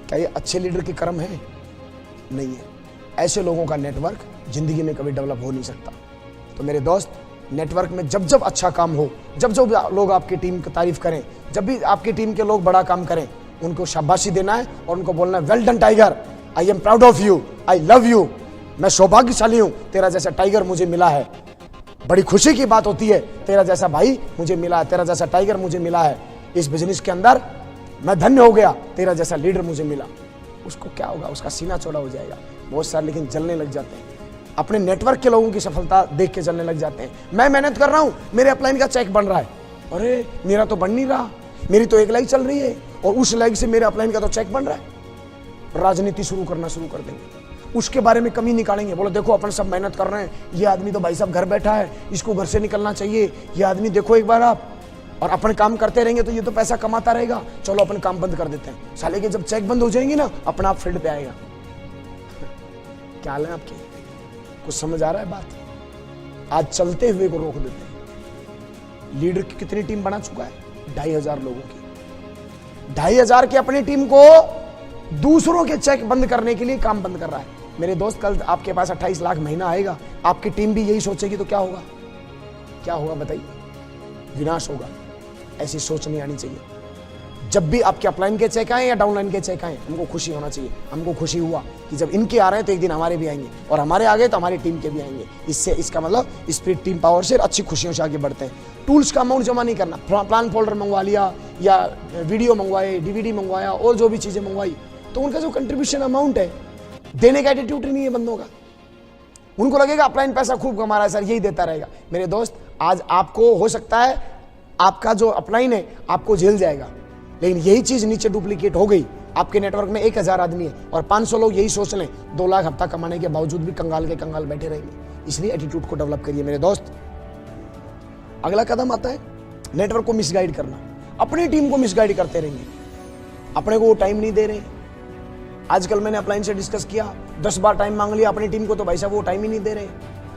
क्या ये अच्छे लीडर की कर्म है? नहीं है। ऐसे लोगों का नेटवर्क जिंदगी में कभी डेवलप हो नहीं सकता। तो मेरे दोस्त, नेटवर्क में जब जब अच्छा काम हो, जब जब लोग आपकी टीम की तारीफ करें, जब भी आपकी टीम के लोग बड़ा काम करें, उनको शाबाशी देना है और उनको बोलना है, well done tiger, I am proud of you, I love you, मैं सौभाग्यशाली हूं, तेरा जैसा टाइगर मुझे मिला है। बड़ी खुशी की बात होती है, तेरा जैसा भाई मुझे मिला है, तेरा जैसा टाइगर मुझे मिला है, इस बिजनेस के अंदर मैं धन्य हो गया, तेरा जैसा लीडर मुझे मिला। उसको क्या होगा, उसका सीना चौड़ा हो जाएगा। बहुत सारे लेकिन जलने लग जाते हैं, अपने नेटवर्क के लोगों की सफलता देख के जलने लग जाते हैं। मैं मेहनत कर रहा हूं, मेरे अपलाइन का चेक बन रहा है, अरे मेरा तो बन नहीं रहा, मेरी तो एक लाइक चल रही है और उस लाइक से मेरे अपलाइन का तो चेक बन रहा है। राजनीति शुरू करना शुरू कर देंगे, उसके बारे में कमी निकालेंगे। बोलो देखो अपन सब मेहनत कर रहे हैं, ये आदमी तो भाई साहब घर बैठा है, इसको घर से निकलना चाहिए, ये आदमी देखो एक बार आप, और अपन काम करते रहेंगे तो ये तो पैसा कमाता रहेगा, चलो अपन काम बंद कर देते हैं। साले के जब चेक बंद हो जाएंगे ना, अपना आप फील्ड पे आएगा। क्या हाल है आपके? कुछ समझ आ रहा है बात? आज चलते हुए को रोक देते हैं। लीडर की कितनी टीम बना चुका है? 2500 लोगों की। 2500 की अपनी टीम को दूसरों के चेक बंद करने के लिए काम बंद कर रहा है। मेरे दोस्त, कल आपके पास 28 लाख महीना आएगा, आपकी टीम भी यही सोचेगी तो क्या होगा? क्या होगा बताइए? विनाश होगा। ऐसी सोच नहीं आनी चाहिए। जब भी आपके अपलाइन के चेक आए या डाउनलाइन के चेक आए, हमको खुशी होना चाहिए। हमको खुशी हुआ कि जब इनके आ रहे हैं तो एक दिन हमारे भी आएंगे, और हमारे आ गए तो हमारी टीम के भी आएंगे। इससे इसका मतलब स्पिरिट, टीम पावर से अच्छी खुशियों से आगे बढ़ते हैं। टूल्स का अमाउंट जमा नहीं करना, प्लान फोल्डर मंगवा लिया या वीडियो मंगवाए, डीवीडी मंगवाया और जो भी चीजें मंगवाई, तो उनका जो कंट्रीब्यूशन अमाउंट है, देने का एटीट्यूड नहीं है बंदों का। उनको लगेगा अपलाइन पैसा खूब कमा रहा है सर, यही देता रहेगा। मेरे दोस्त, आज आपको हो सकता है आपका जो अपलाइन है आपको झेल जाएगा, लेकिन यही चीज नीचे डुप्लीकेट हो गई। आपके नेटवर्क में 1000 आदमी है और 500 लोग यही सोच लें, 2 लाख हफ्ता कमाने के बावजूद भी कंगाल के कंगाल बैठे रहेंगे। इसलिए एटीट्यूड को डेवलप करिए मेरे दोस्त। अगला कदम आता है नेटवर्क को मिसगाइड करना। अपनी टीम को मिसगाइड करते रहेंगे, अपने को वो टाइम नहीं दे रहे। आजकल मैंने अपलाइन से डिस्कस किया, 10 बार टाइम मांग लिया अपनी टीम को, तो भाई साहब वो टाइम ही नहीं दे रहे।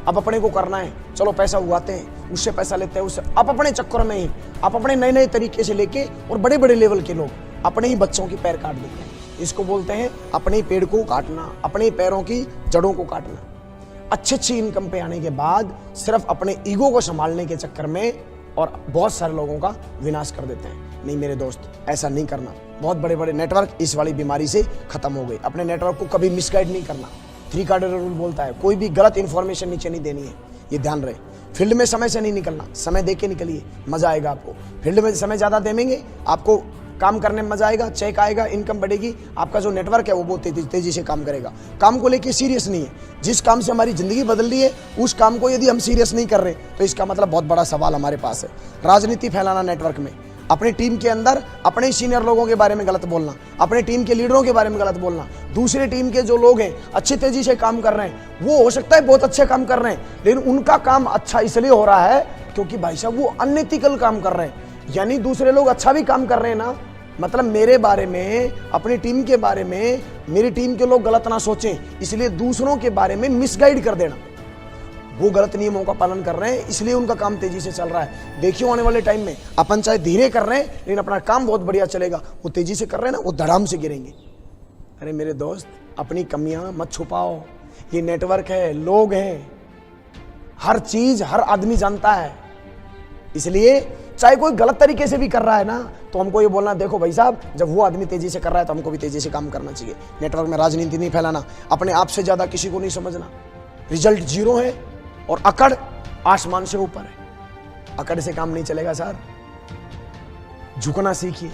अब अपने को करना है, चलो पैसा उगाते हैं, उससे पैसा लेते हैं, उससे अब अपने चक्कर में ही आप अपने नए नए तरीके से लेके, और बड़े बड़े लेवल के लोग अपने ही बच्चों की पैर काट देते हैं। इसको बोलते हैं अपने ही पेड़ को काटना, अपने ही पैरों की जड़ों को काटना। अच्छी इनकम पे आने के बाद सिर्फ अपने ईगो को संभालने के चक्कर में और बहुत सारे लोगों का विनाश कर देते हैं। नहीं मेरे दोस्त, ऐसा नहीं करना। बहुत बड़े बड़े नेटवर्क इस वाली बीमारी से खत्म हो गए। अपने नेटवर्क को कभी मिसगाइड नहीं करना। 3 कार्डिनल रूल बोलता है, कोई भी गलत इंफॉर्मेशन नीचे नहीं देनी है, ये ध्यान रहे। फील्ड में समय से नहीं निकलना, समय दे के निकलिए, मजा आएगा आपको। फील्ड में समय ज्यादा देंगे, आपको काम करने में मजा आएगा, चेक आएगा, इनकम बढ़ेगी, आपका जो नेटवर्क है वो बहुत तेजी से काम करेगा। काम को लेके सीरियस नहीं है। जिस काम से हमारी जिंदगी बदल रही है, उस काम को यदि हम सीरियस नहीं कर रहे तो इसका मतलब बहुत बड़ा सवाल हमारे पास है। राजनीति फैलाना नेटवर्क में, अपनी टीम के अंदर अपने सीनियर लोगों के बारे में गलत बोलना, अपने टीम के लीडरों के बारे में गलत बोलना, दूसरे टीम के जो लोग हैं अच्छी तेजी से काम कर रहे हैं, वो हो सकता है बहुत अच्छे काम कर रहे हैं, लेकिन उनका काम अच्छा इसलिए हो रहा है क्योंकि भाई साहब वो अनएथिकल काम कर रहे हैं। यानी दूसरे लोग अच्छा भी काम कर रहे हैं ना, मतलब मेरे बारे में, अपनी टीम के बारे में मेरी टीम के लोग गलत ना सोचें, इसलिए दूसरों के बारे में मिसगाइड कर देना। वो गलत नियमों का पालन कर रहे हैं, इसलिए उनका काम तेजी से चल रहा है। देखियो आने वाले टाइम में अपन चाहे धीरे कर रहे हैं, लेकिन अपना काम बहुत बढ़िया चलेगा। वो तेजी से कर रहे हैं ना, वो धड़ाम से गिरेंगे। अरे मेरे दोस्त, अपनी कमियां मत छुपाओ। ये नेटवर्क है, लोग हैं, हर चीज हर आदमी जानता है। इसलिए चाहे कोई गलत तरीके से भी कर रहा है ना, तो हमको ये बोलना, देखो भाई साहब, जब वो आदमी तेजी से कर रहा है तो हमको भी तेजी से काम करना चाहिए। नेटवर्क में राजनीति नहीं फैलाना, अपने आप से ज्यादा किसी को नहीं समझना। रिजल्ट 0 है और अकड़ आसमान से ऊपर है। अकड़ से काम नहीं चलेगा सर, झुकना सीखिए।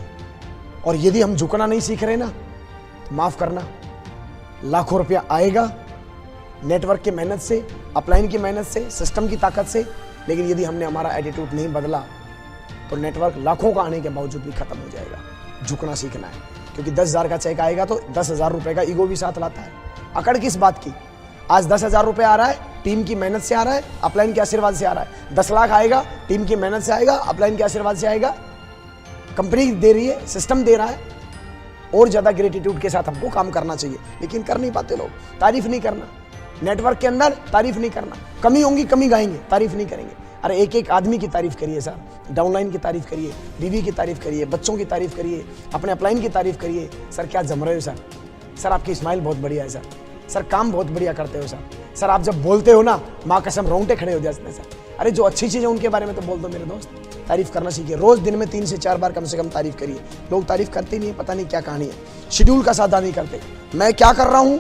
और यदि हम झुकना नहीं सीख रहे ना, तो माफ करना, लाखों रुपया आएगा नेटवर्क की मेहनत से, अपलाइन की मेहनत से, सिस्टम की ताकत से, लेकिन यदि हमने हमारा एटीट्यूड नहीं बदला तो नेटवर्क लाखों का आने के बावजूद भी खत्म हो जाएगा। झुकना सीखना है, क्योंकि 10,000 का चेक आएगा तो 10,000 रुपए का ईगो भी साथ लाता है। अकड़ किस बात की? आज 10,000 रुपए आ रहा है, टीम की मेहनत से आ रहा है, अपलाइन के आशीर्वाद से आ रहा है। 10 लाख आएगा, टीम की मेहनत से आएगा, अपलाइन के आशीर्वाद से आएगा। कंपनी दे रही है, सिस्टम दे रहा है। और ज्यादा ग्रेटिट्यूड के साथ हमको काम करना चाहिए, लेकिन कर नहीं पाते लोग। तारीफ नहीं करना, नेटवर्क के अंदर तारीफ नहीं करना। कमी होंगी, कमी गाएंगे, तारीफ नहीं करेंगे। अरे एक एक आदमी की तारीफ करिए सर, डाउनलाइन की तारीफ करिए, बीवी की तारीफ करिए, बच्चों की तारीफ करिए, अपने अपलाइन की तारीफ करिए। सर क्या जम रहे हो सर? सर आपकी स्माइल बहुत बढ़िया है सर। सर काम बहुत बढ़िया करते हो सर। सर आप जब बोलते हो ना, माँ कसम रोंगटे खड़े हो जाते हैं सर। अरे जो अच्छी चीज़ है उनके बारे में तो बोल दो मेरे दोस्त। तारीफ करना सीखिए, रोज दिन में 3 से 4 बार कम से कम तारीफ करिए। लोग तारीफ करते नहीं है, पता नहीं क्या कहानी है, शेड्यूल का साधा नहीं करते। मैं क्या कर रहा हूँ,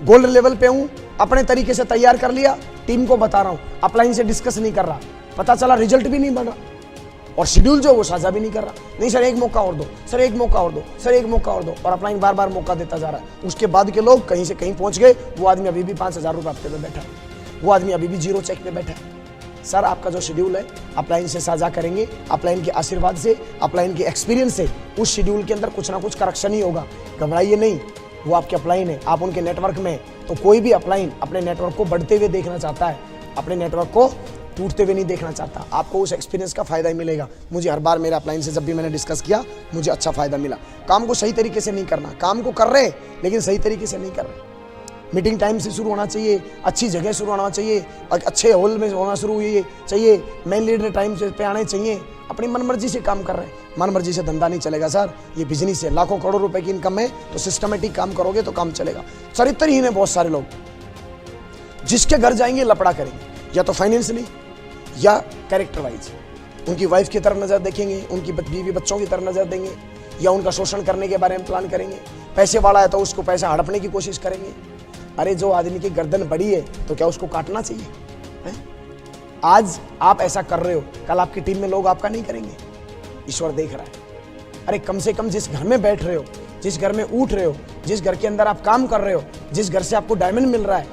गोल्ड लेवल पे हूँ, अपने तरीके से तैयार कर लिया, टीम को बता रहा हूँ, अपलाइन से डिस्कस नहीं कर रहा, पता चला रिजल्ट भी नहीं बन रहा, और शेड्यूल जो वो साझा भी नहीं कर रहा। नहीं सर एक मौका और दो, सर एक मौका और दो, सर एक मौका और दो, और अपलाइन बार बार मौका देता जा रहा है। उसके बाद के लोग कहीं से कहीं पहुंच गए, वो आदमी अभी भी 5,000 रुपये हफ्ते में बैठा है, वो आदमी अभी भी 0 चेक पे बैठा है। सर आपका जो शेड्यूल है अपलाइन से साझा करेंगे, अपलाइन के आशीर्वाद से, अपलाइन के एक्सपीरियंस से उस शेड्यूल के अंदर कुछ ना कुछ करेक्शन ही होगा। घबराइए नहीं, वो आपके अपलाइन है, आप उनके नेटवर्क में। तो कोई भी अपलाइन अपने नेटवर्क को बढ़ते हुए देखना चाहता है, अपने नेटवर्क को टूटते हुए नहीं देखना चाहता। आपको उस एक्सपीरियंस का फायदा ही मिलेगा। मुझे हर बार मेरे अपलाइन से जब भी मैंने डिस्कस किया, मुझे अच्छा फायदा मिला। काम को सही तरीके से नहीं करना, काम को कर रहे लेकिन सही तरीके से नहीं कर रहे। मीटिंग टाइम से शुरू होना चाहिए, अच्छी जगह शुरू होना चाहिए, अच्छे हॉल में होना शुरू चाहिए, मेन लीडर टाइम से पे आने चाहिए। अपनी मनमर्जी से काम कर रहे हैं, मनमर्जी से धंधा नहीं चलेगा सर। ये बिजनेस है, लाखों करोड़ रुपए की इनकम है, तो सिस्टमेटिक काम करोगे तो काम चलेगा। चरित्रहीन है बहुत सारे लोग, जिसके घर जाएंगे लपड़ा करेंगे, या तो फाइनेंशियली या कैरेक्टर वाइज। उनकी वाइफ की तरफ नजर देखेंगे, उनकी बीवी बच्चों की तरफ नजर देंगे, या उनका शोषण करने के बारे में प्लान करेंगे। पैसे वाला है तो उसको पैसा हड़पने की कोशिश करेंगे। अरे जो आदमी की गर्दन बड़ी है तो क्या उसको काटना चाहिए है? आज आप ऐसा कर रहे हो, कल आपकी टीम में लोग आपका नहीं करेंगे। ईश्वर देख रहा है। अरे कम से कम जिस घर में बैठ रहे हो, जिस घर में उठ रहे हो, जिस घर के अंदर आप काम कर रहे हो, जिस घर से आपको डायमंड मिल रहा है,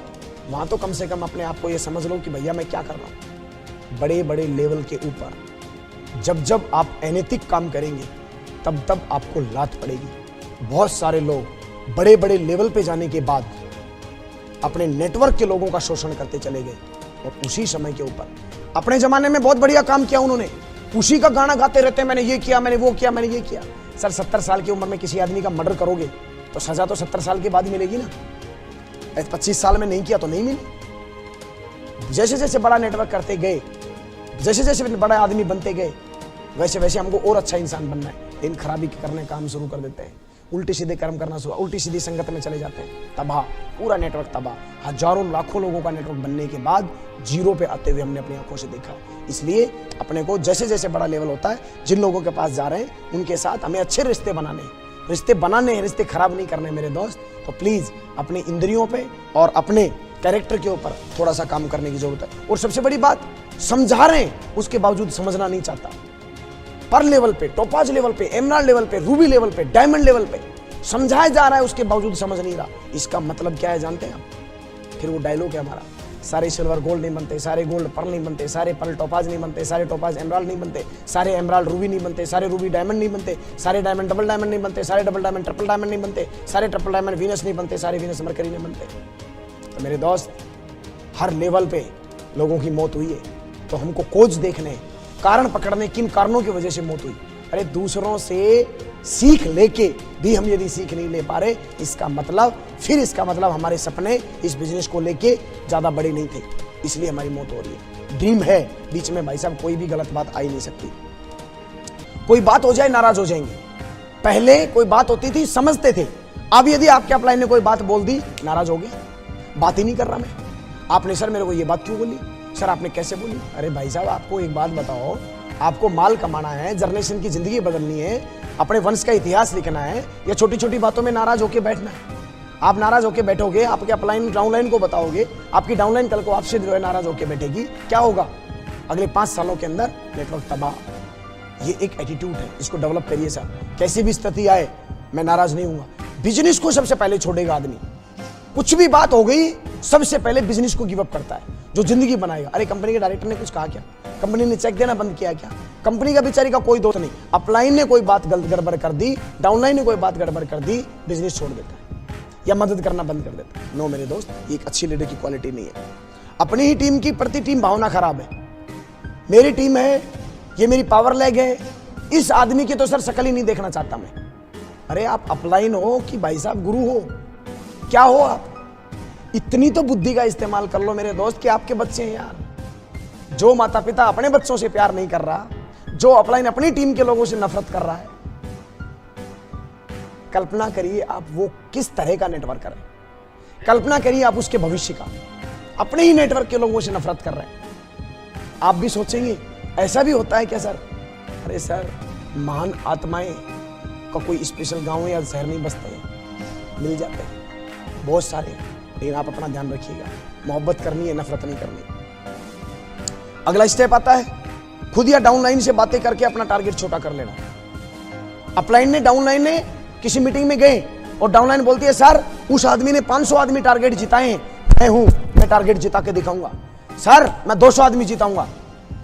वहां तो कम से कम अपने आप को ये समझ लो कि भैया मैं क्या कर रहा हूं। बड़े बड़े लेवल के ऊपर जब जब आप अनैतिक काम करेंगे, तब तब आपको लात पड़ेगी। बहुत सारे लोग बड़े बड़े लेवल पे जाने के बाद अपने नेटवर्क के लोगों का शोषण करते चले गए, और उसी समय के ऊपर अपने जमाने में बहुत बढ़िया काम किया उन्होंने, उसी का गाना गाते रहते, मैंने ये किया, मैंने वो किया, मैंने ये किया। सर 70 साल की उम्र में किसी आदमी का मर्डर करोगे तो सजा तो 70 साल के बाद मिलेगी ना, 25 साल में नहीं किया तो नहीं मिली। जैसे जैसे बड़ा नेटवर्क करते गए, जैसे जैसे बड़ा आदमी बनते गए, वैसे वैसे हमको और अच्छा इंसान बनना है, लेकिन खराबी करने काम शुरू कर देते हैं, उल्टे सीधे कर्म करना शुरू, उल्टी सीधी संगत में चले जाते हैं, तबाह, पूरा नेटवर्क तबाह। हजारों लाखों लोगों का नेटवर्क बनने के बाद 0 पे आते हुए हमने अपनी आंखों से देखा। इसलिए अपने को जैसे जैसे बड़ा लेवल होता है, जिन लोगों के पास जा रहे हैं उनके साथ हमें अच्छे रिश्ते बनाने हैं, रिश्ते खराब नहीं करने मेरे दोस्त। तो प्लीज अपनी इंद्रियों पे और अपने कैरेक्टर के ऊपर थोड़ा सा काम करने की जरूरत है। और सबसे बड़ी बात, समझा रहे हैं उसके बावजूद समझना नहीं चाहता। पर लेवल पे, टोपाज लेवल पे, एमराल्ड लेवल पे, रूबी लेवल पे, डायमंड लेवल पे समझाया जा रहा है, उसके बावजूद समझ नहीं रहा। इसका मतलब क्या है जानते हैं आप? फिर वो डायलॉग है हमारा, सारे सिल्वर गोल्ड नहीं बनते, सारे गोल्ड पर्ल नहीं बनते, सारे पर्ल टोपाज नहीं बनते, सारे टोपाज एमराल्ड नहीं बनते, सारे एमराल्ड रूबी नहीं बनते, सारे रूबी डायमंड नहीं बनते, सारे डायमंड डबल डायमंड नहीं बनते, सारे डबल डायमंड ट्रिपल डायमंड नहीं बनते, सारे ट्रिपल डायमंड वीनस नहीं बनते, सारे वीनस मरकरी नहीं बनते। तो मेरे दोस्त, हर लेवल पे लोगों की मौत हुई है, तो हमको कोच देखने, कारण पकड़ने, किन कारणों की वजह से मौत हुई। अरे दूसरों से सीख लेके भी हम यदि सीख नहीं ले पा रहे, इसका मतलब हमारे सपने इस बिजनेस को लेके ज्यादा बड़े नहीं थे, इसलिए हमारी मौत हो रही है। ड्रीम है, बीच में भाई साहब कोई भी गलत बात आ ही नहीं सकती। कोई बात हो जाए नाराज हो जाएंगे। पहले कोई बात होती थी समझते थे, अब यदि आपके अपलाइन ने कोई बात बोल दी, नाराज हो गए, बात ही नहीं कर रहा मैं। आपने सर मेरे को ये बात क्यों बोली, सर आपने कैसे बोली? अरे भाई साहब आपको एक बात बताओ, आपको माल कमाना है, जनरेशन की जिंदगी बदलनी है, अपने वंश का इतिहास लिखना है, या छोटी छोटी बातों में नाराज होकर बैठना है? आप नाराज होकर बैठोगे, आपके अपलाइन डाउनलाइन को बताओगे, आपकी डाउनलाइन कल को आपसे जो है नाराज होकर बैठेगी, क्या होगा? अगले 5 सालों के अंदर नेटवर्क तबाह। ये एक एटीट्यूड है, इसको डेवलप करिए सर। कैसी भी स्थिति आए मैं नाराज नहीं हूंगा। बिजनेस को सबसे पहले छोड़ेगा आदमी। कुछ भी बात हो गई सबसे पहले बिजनेस को गिव अप करता है, जो जिंदगी बनाएगा। अरे कंपनी के डायरेक्टर ने कुछ कहा क्या? कंपनी ने चेक देना बंद किया क्या? कंपनी का बेचारी का कोई दोस्त नहीं। अपलाइन ने कोई बात गड़बड़ कर दी, डाउनलाइन ने कोई बात गड़बड़ कर दी, बिजनेस छोड़ देता है या मदद करना बंद कर देता है। नो मेरे दोस्त, ये एक अच्छी लीडर की क्वालिटी नहीं है। अपनी ही टीम की प्रति टीम भावना खराब है। मेरी टीम है, ये मेरी पावर लैग है, इस आदमी की तो सर शकल ही नहीं देखना चाहता मैं। अरे आप अपलाइन हो कि भाई साहब गुरु हो, क्या हो आप? इतनी तो बुद्धि का इस्तेमाल कर लो मेरे दोस्त कि आपके बच्चे हैं यार। जो माता पिता अपने बच्चों से प्यार नहीं कर रहा, जो अपलाइन अपनी टीम के लोगों से नफरत कर रहा है, कल्पना करिए आप वो किस तरह का नेटवर्क है। कल्पना करिए आप उसके भविष्य का। अपने ही नेटवर्क के लोगों से नफरत कर रहे हैं। आप भी सोचेंगे ऐसा भी होता है क्या सर? अरे सर, महान आत्माएं का कोई स्पेशल गांव या शहर नहीं बसते हैं, मिल जाते हैं बहुत सारे। लेकिन आप अपना ध्यान रखिएगा, मोहब्बत करनी है, नफरत नहीं करनी। अगला स्टेप आता है खुद या डाउनलाइन से बातें करके अपना टारगेट छोटा कर लेना। अपलाइन ने डाउनलाइन ने किसी मीटिंग में गए और डाउनलाइन बोलती है सर उस आदमी ने 500 आदमी टारगेट जिताए हैं, मैं टारगेट जिता के दिखाऊंगा। सर मैं 200 आदमी जिताऊंगा।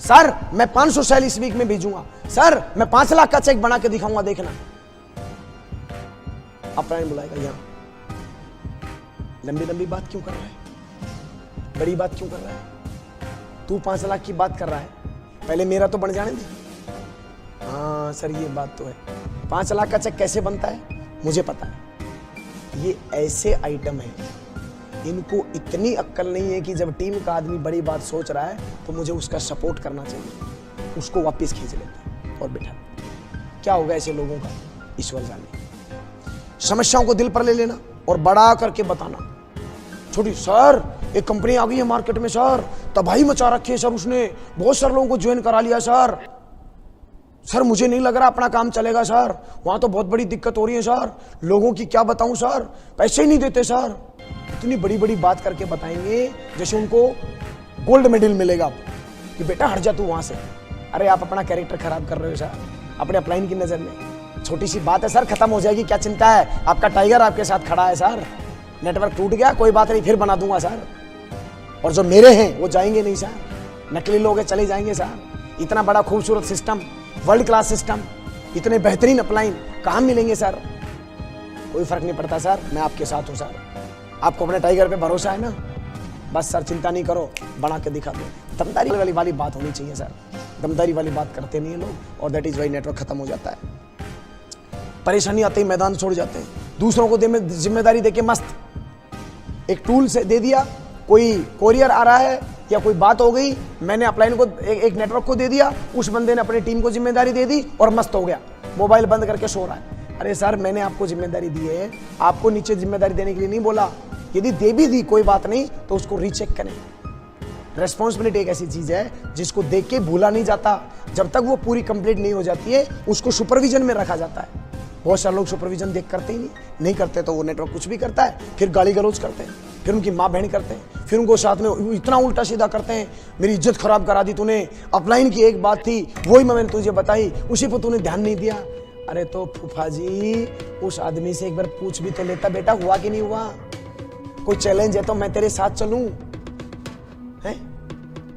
सर मैं 500 सेल इस वीक में भेजूंगा। सर मैं 5 लाख का चेक बना के दिखाऊंगा, देखना। अपलाइन बुलाएगा, यहां लंबी लंबी बात क्यों कर रहा है? बड़ी बात क्यों कर रहा है? तू 5 लाख की बात कर रहा है, पहले मेरा तो बन जाने दे। हाँ सर ये बात तो है। 5 लाख का चेक कैसे बनता है मुझे पता है। ये ऐसे आइटम है, इनको इतनी अक्ल नहीं है कि जब टीम का आदमी बड़ी बात सोच रहा है तो मुझे उसका सपोर्ट करना चाहिए, उसको वापस खींच लेते हैं और बिठा। क्या होगा ऐसे लोगों का? ईश्वर जाने। समस्याओं को दिल पर ले लेना और बड़ा करके बताना। छोटी सर एक कंपनी आ गई है मार्केट में सर, तबाही मचा रखी है सर, उसने बहुत सारे लोगों को ज्वाइन करा लिया सर। सर मुझे नहीं लग रहा अपना काम चलेगा सर, वहां तो बहुत बड़ी दिक्कत हो रही है सर, लोगों की क्या बताऊं सर, पैसे ही नहीं देते सर। इतनी बड़ी बड़ी बात करके बताएंगे जैसे उनको गोल्ड मेडल मिलेगा कि बेटा हट जा तू वहां से। अरे आप अपना कैरेक्टर खराब कर रहे हो सर अपने अपलाइन की नजर में। छोटी सी बात है सर, खत्म हो जाएगी, क्या चिंता है? आपका टाइगर आपके साथ खड़ा है सर। नेटवर्क टूट गया कोई बात नहीं, फिर बना दूंगा सर। और जो मेरे हैं वो जाएंगे नहीं सर, नकली लोग चले जाएंगे सर। इतना बड़ा खूबसूरत सिस्टम, वर्ल्ड क्लास सिस्टम, इतने बेहतरीन अपलाइन कहां मिलेंगे सर? कोई फर्क नहीं पड़ता सर, मैं आपके साथ हूं सर। आपको अपने टाइगर पे भरोसा है ना? बस सर चिंता नहीं करो, बना के दिखा दो। दमदारी वाली बात होनी चाहिए सर। दमदारी वाली बात करते नहीं है लोग और दैट इज वाई नेटवर्क खत्म हो जाता है। परेशानी आते ही मैदान छोड़ जाते हैं। दूसरों को जिम्मेदारी देके मस्त, एक टूल से दे दिया, कोई कोरियर आ रहा है या कोई बात हो गई, मैंने अपलाइन को एक नेटवर्क को दे दिया, उस बंदे ने अपनी टीम को जिम्मेदारी दे दी और मस्त हो गया, मोबाइल बंद करके सो रहा है। अरे सर मैंने आपको जिम्मेदारी दी है, आपको नीचे जिम्मेदारी देने के लिए नहीं बोला। यदि दे भी दी कोई बात नहीं तो उसको रीचेक करें। रेस्पॉन्सिबिलिटी एक ऐसी चीज है जिसको देख के भूला नहीं जाता, जब तक वो पूरी कंप्लीट नहीं हो जाती है उसको सुपरविजन में रखा जाता है। बहुत सारे लोग सुपरविजन देख करते ही नहीं करते तो वो नेटवर्क कुछ भी करता है, फिर गाली गलौज करते हैं, फिर उनकी माँ बहन करते हैं, फिर उनको साथ में इतना उल्टा सीधा करते हैं, मेरी इज्जत खराब करा दी तूने, अपलाइन की एक बात थी वही मैंने तुझे बताई, उसी पर तूने ध्यान नहीं दिया। अरे तो फूफा जी उस आदमी से एक बार पूछ भी तो लेता, बेटा हुआ कि नहीं हुआ, कोई चैलेंज है तो मैं तेरे साथ चलूं। है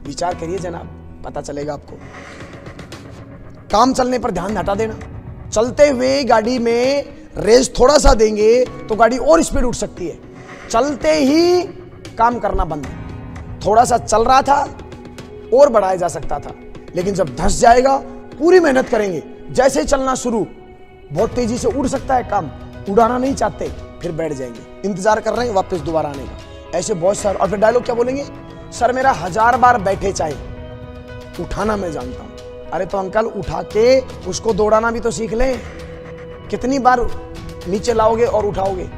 विचार करिए जनाब, पता चलेगा आपको। काम चलने पर ध्यान हटा देना। चलते हुए गाड़ी में रेस थोड़ा सा देंगे तो गाड़ी और स्पीड उठ सकती है। चलते ही काम करना बंद। थोड़ा सा चल रहा था और बढ़ाया जा सकता था, लेकिन जब धंस जाएगा पूरी मेहनत करेंगे, जैसे चलना शुरू बहुत तेजी से उड़ सकता है काम, उड़ाना नहीं चाहते फिर बैठ जाएंगे, इंतजार कर रहे हैं वापस दोबारा आने का। ऐसे बहुत सारे। और फिर डायलॉग क्या बोलेंगे, सर मेरा 1000 बार बैठे चाहे, उठाना मैं जानता हूं। अरे तो अंकल उठा के उसको दौड़ाना भी तो सीख ले। कितनी बार नीचे लाओगे और उठाओगे,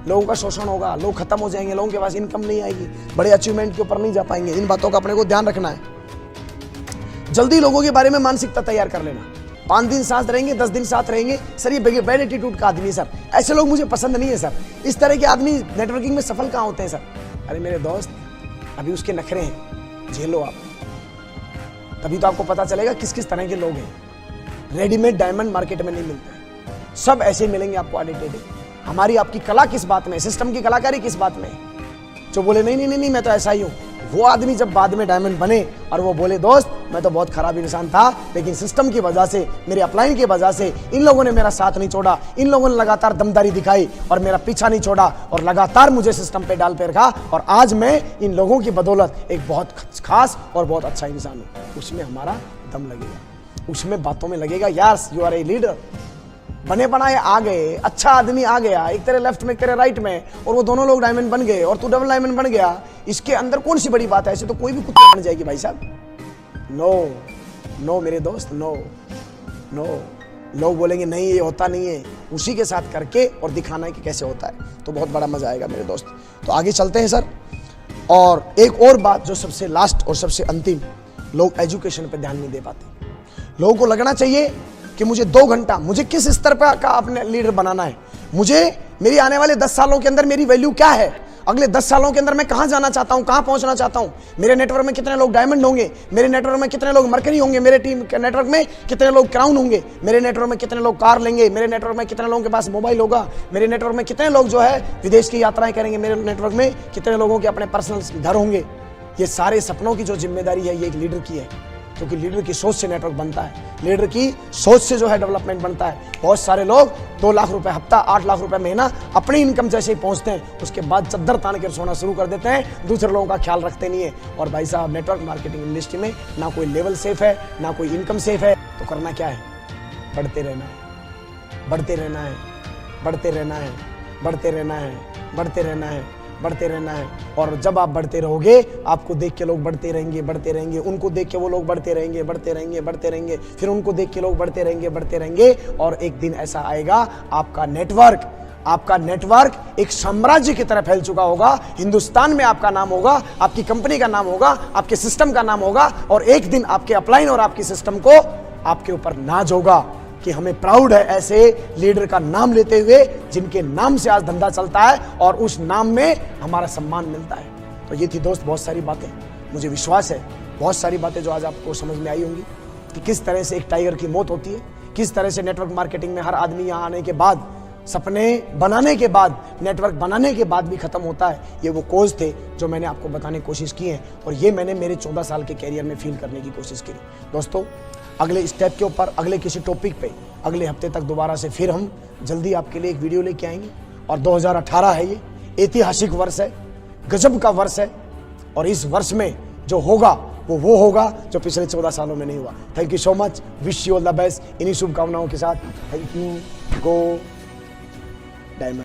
लोगों का शोषण होगा, लोग खत्म हो जाएंगे, लोगों के पास इनकम नहीं आएगी, बड़े अचीवमेंट के ऊपर नहीं जा पाएंगे। इन बातों का अपने को ध्यान रखना है। जल्दी लोगों के बारे में मानसिकता तैयार कर लेना। 5 दिन साथ रहेंगे, 10 दिन साथ रहेंगे, सर ये बैड एटीट्यूड का आदमी है सर, ऐसे लोग मुझे पसंद नहीं है सर, इस तरह के आदमी नेटवर्किंग में सफल कहाँ होते हैं सर। अरे मेरे दोस्त अभी उसके नखरे हैं, झेलो आप, तभी तो आपको पता चलेगा किस किस तरह के लोग हैं। रेडीमेड डायमंड मार्केट में नहीं मिलते, सब ऐसे मिलेंगे आपको ऑडिटेड। हमारी आपकी कला किस बात में, सिस्टम की कलाकारी किस बात में। जो बोले नहीं नहीं नहीं नहीं मैं तो ऐसा ही हूं, वो आदमी जब बाद में डायमंड बने और वो बोले दोस्त मैं तो बहुत खराब इंसान था, लेकिन सिस्टम की वजह से, मेरे अपलाइन की वजह से इन लोगों ने मेरा साथ नहीं छोड़ा, इन लोगों ने लगातार दमदारी दिखाई और मेरा पीछा नहीं छोड़ा और लगातार मुझे सिस्टम पे डाल पे रखा, और आज मैं इन लोगों की बदौलत एक बहुत खास और बहुत अच्छा इंसान हूं। उसमें हमारा दम लगेगा, उसमें बातों में लगेगा यार यू आर ए लीडर। बने बनाए आ गए, अच्छा आदमी आ गया, एक तेरे लेफ्ट में एक तेरे राइट में, और वो दोनों लोग डायमंड बन गए और तू डबल डायमंड बन गया। इसके अंदर कौन सी बड़ी बात है, ऐसे तो कोई भी कुत्ता बन जाएगी भाई साहब। नो नो मेरे दोस्त, नो नो। लोग बोलेंगे नहीं ये होता नहीं है, उसी के साथ करके और दिखाना है कि कैसे होता है, तो बहुत बड़ा मजा आएगा मेरे दोस्त। तो आगे चलते हैं सर। और एक और बात जो सबसे लास्ट और सबसे अंतिम, लोग एजुकेशन पर ध्यान नहीं दे पाते। लोगों को लगना चाहिए कि मुझे 2 घंटा, मुझे किस स्तर पर का अपने लीडर बनाना है, मुझे मेरी आने वाले 10 सालों के अंदर मेरी वैल्यू क्या है, अगले 10 सालों के अंदर मैं कहां जाना चाहता हूं, कहां पहुंचना चाहता हूं, मेरे नेटवर्क में कितने लोग डायमंड होंगे, मेरे नेटवर्क में कितने लोग मरकरी होंगे, मेरे टीम के नेटवर्क में कितने लोग क्राउन होंगे, मेरे नेटवर्क में कितने लोग कार लेंगे, मेरे नेटवर्क में कितने लोगों के पास मोबाइल होगा, मेरे नेटवर्क में कितने लोग जो है विदेश की यात्राएं करेंगे, मेरे नेटवर्क में कितने लोगों के अपने पर्सनल घर होंगे। ये सारे सपनों की जो जिम्मेदारी है ये एक लीडर की है, क्योंकि लीडर की सोच से नेटवर्क बनता है, लीडर की सोच से जो है डेवलपमेंट बनता है। बहुत सारे लोग 2 लाख रुपए हफ्ता, 8 लाख रुपए महीना अपनी इनकम जैसे ही पहुंचते हैं, उसके बाद चद्दर तान कर सोना शुरू कर देते हैं, दूसरे लोगों का ख्याल रखते नहीं है। और भाई साहब नेटवर्क मार्केटिंग इंडस्ट्री में ना कोई लेवल सेफ है, ना कोई इनकम सेफ है, तो करना क्या है, बढ़ते रहना है, बढ़ते रहना है, बढ़ते रहना है, बढ़ते रहना है, बढ़ते रहना है, बढ़ते रहना है। और जब आप बढ़ते रहोगे, आपको देख के लोग बढ़ते रहेंगे, बढ़ते रहेंगे, उनको देख के वो लोग बढ़ते रहेंगे, बढ़ते रहेंगे, बढ़ते रहेंगे, फिर उनको देख के लोग बढ़ते रहेंगे, बढ़ते रहेंगे, और एक दिन ऐसा आएगा आपका नेटवर्क एक साम्राज्य की तरह फैल चुका होगा। हिंदुस्तान में आपका नाम होगा, आपकी कंपनी का नाम होगा, आपके सिस्टम का नाम होगा, और एक दिन आपके अपलाइन और आपकी सिस्टम को आपके ऊपर नाज होगा कि हमें प्राउड है ऐसे लीडर का नाम लेते हुए जिनके नाम से आज धंधा चलता है और उस नाम में हमारा सम्मान मिलता है। तो ये थी दोस्त बहुत सारी बातें, मुझे विश्वास है बहुत सारी बातें जो आज आपको समझ में आई होंगी कि किस तरह से एक टाइगर की मौत होती है, किस तरह से नेटवर्क मार्केटिंग में हर आदमी यहाँ आने के बाद, सपने बनाने के बाद, नेटवर्क बनाने के बाद भी खत्म होता है। ये वो कोज थे जो मैंने आपको बताने की कोशिश की है, और ये मैंने मेरे 14 साल के कैरियर में फील करने की कोशिश की। दोस्तों अगले स्टेप के ऊपर, अगले किसी टॉपिक पे अगले हफ्ते तक दोबारा से फिर हम जल्दी आपके लिए एक वीडियो लेके आएंगे। और 2018 है, ये ऐतिहासिक वर्ष है, गजब का वर्ष है, और इस वर्ष में जो होगा वो होगा जो पिछले 14 सालों में नहीं हुआ। Thank you so much, wish you all the best. इन्हीं शुभकामनाओं के साथ थैंक यू, गो डायमंड।